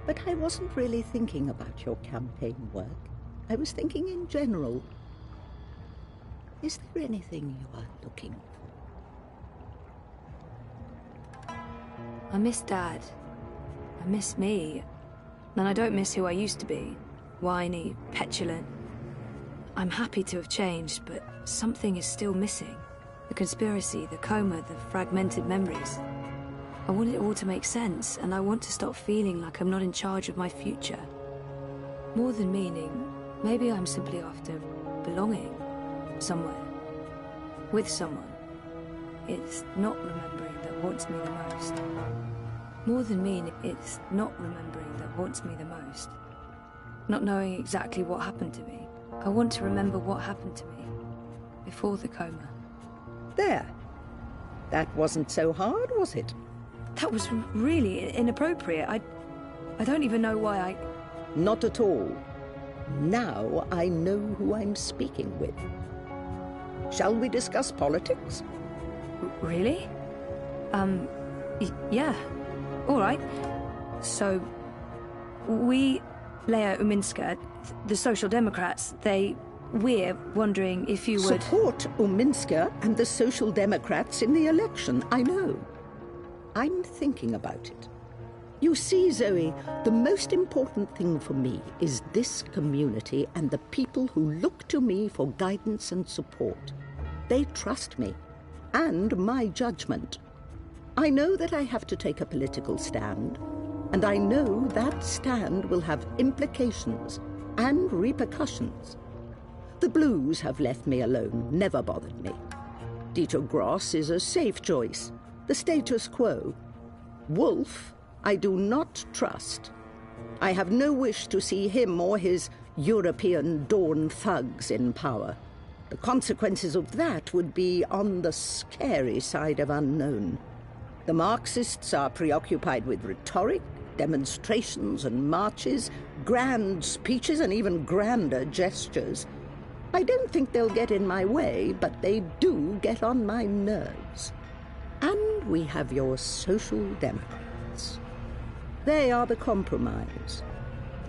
But I wasn't really thinking about your campaign work. I was thinking in general. Is there anything you are looking for? I miss Dad. I miss me. And I don't miss who I used to be. Whiny, petulant. I'm happy to have changed, but something is still missing. The conspiracy, the coma, the fragmented memories. I want it all to make sense, and I want to stop feeling like I'm not in charge of my future. More than meaning, maybe I'm simply after belonging somewhere. With someone. It's not remembering that haunts me the most. More than meaning, it's not remembering that haunts me the most. Not knowing exactly what happened to me. I want to remember what happened to me before the coma. There. That wasn't so hard, was it? That was really inappropriate. I don't even know why I... Not at all. Now I know who I'm speaking with. Shall we discuss politics? Really? Yeah. All right. So, we, Leia Uminska, the Social Democrats, we're wondering if you would... Support Uminska and the Social Democrats in the election, I know. I'm thinking about it. You see, Zoe, the most important thing for me is this community and the people who look to me for guidance and support. They trust me, and my judgment. I know that I have to take a political stand, and I know that stand will have implications and repercussions. The Blues have left me alone, never bothered me. Dieter Gross is a safe choice, the status quo. Wolf, I do not trust. I have no wish to see him or his European Dawn thugs in power. The consequences of that would be on the scary side of unknown. The Marxists are preoccupied with rhetoric, demonstrations and marches, grand speeches and even grander gestures. I don't think they'll get in my way, but they do get on my nerves. And we have your Social Democrats. They are the compromise.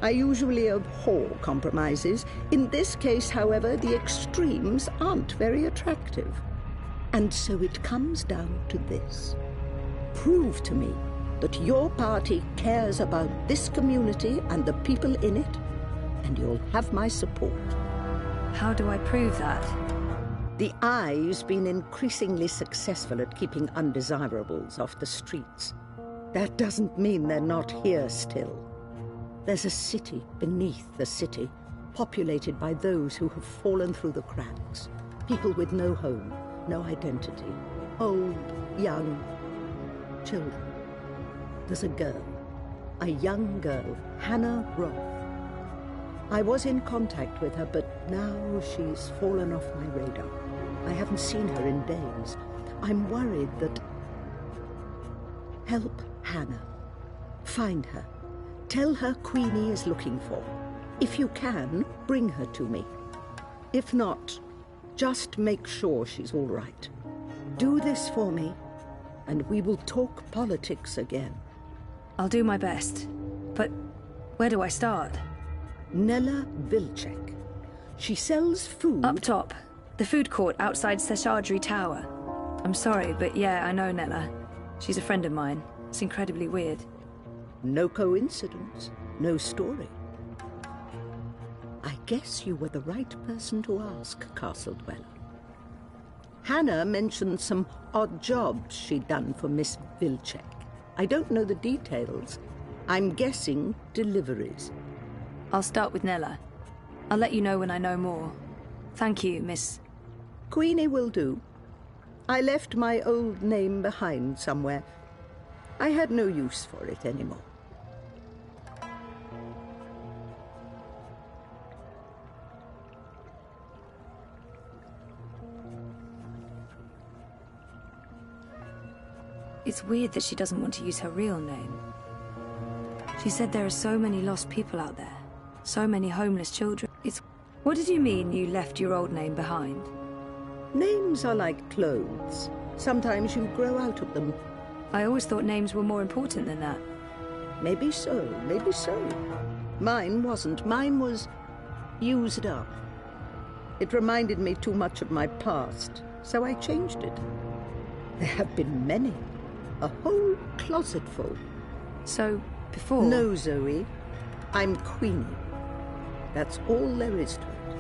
I usually abhor compromises. In this case, however, the extremes aren't very attractive. And so it comes down to this. Prove to me that your party cares about this community and the people in it, and you'll have my support. How do I prove that? The Eye's been increasingly successful at keeping undesirables off the streets. That doesn't mean they're not here still. There's a city beneath the city, populated by those who have fallen through the cracks. People with no home, no identity. Old, young, children. There's a girl, a young girl, Hannah Roth. I was in contact with her, but now she's fallen off my radar. I haven't seen her in days. I'm worried that... Help Hannah. Find her. Tell her Queenie is looking for. If you can, bring her to me. If not, Just make sure she's all right. Do this for me, and we will talk politics again. I'll do my best. But where do I start? Nella Vilcek. She sells food... Up top. The food court outside Seshadri Tower. I'm sorry, but yeah, I know Nella. She's a friend of mine. It's incredibly weird. No coincidence. No story. I guess you were the right person to ask, Castle Dweller. Hannah mentioned some odd jobs she'd done for Miss Vilcek. I don't know the details. I'm guessing deliveries. I'll start with Nella. I'll let you know when I know more. Thank you, Miss... Queenie will do. I left my old name behind somewhere. I had no use for it anymore. It's weird that she doesn't want to use her real name. She said there are so many lost people out there. So many homeless children. What did you mean you left your old name behind? Names are like clothes. Sometimes you grow out of them. I always thought names were more important than that. Maybe so, maybe so. Mine wasn't. Mine was used up. It reminded me too much of my past, so I changed it. There have been many. A whole closet full. So, before... No, Zoe. I'm Queenie. That's all there is to it.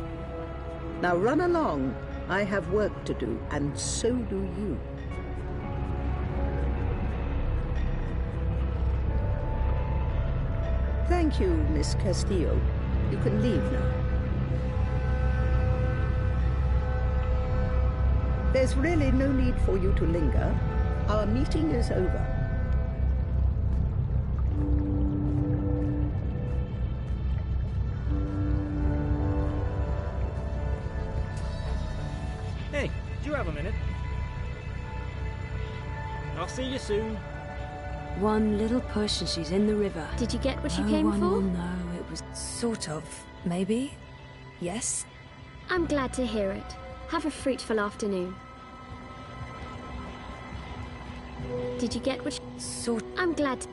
Now run along. I have work to do, and so do you. Thank you, Miss Castillo. You can leave now. There's really no need for you to linger. Our meeting is over. Hey, do you have a minute? I'll see you soon. One little push and she's in the river. Did you get what you No came one for? will know. It was sort of, maybe. Yes? I'm glad to hear it. Have a fruitful afternoon. Did you get what you... Sort... I'm glad to...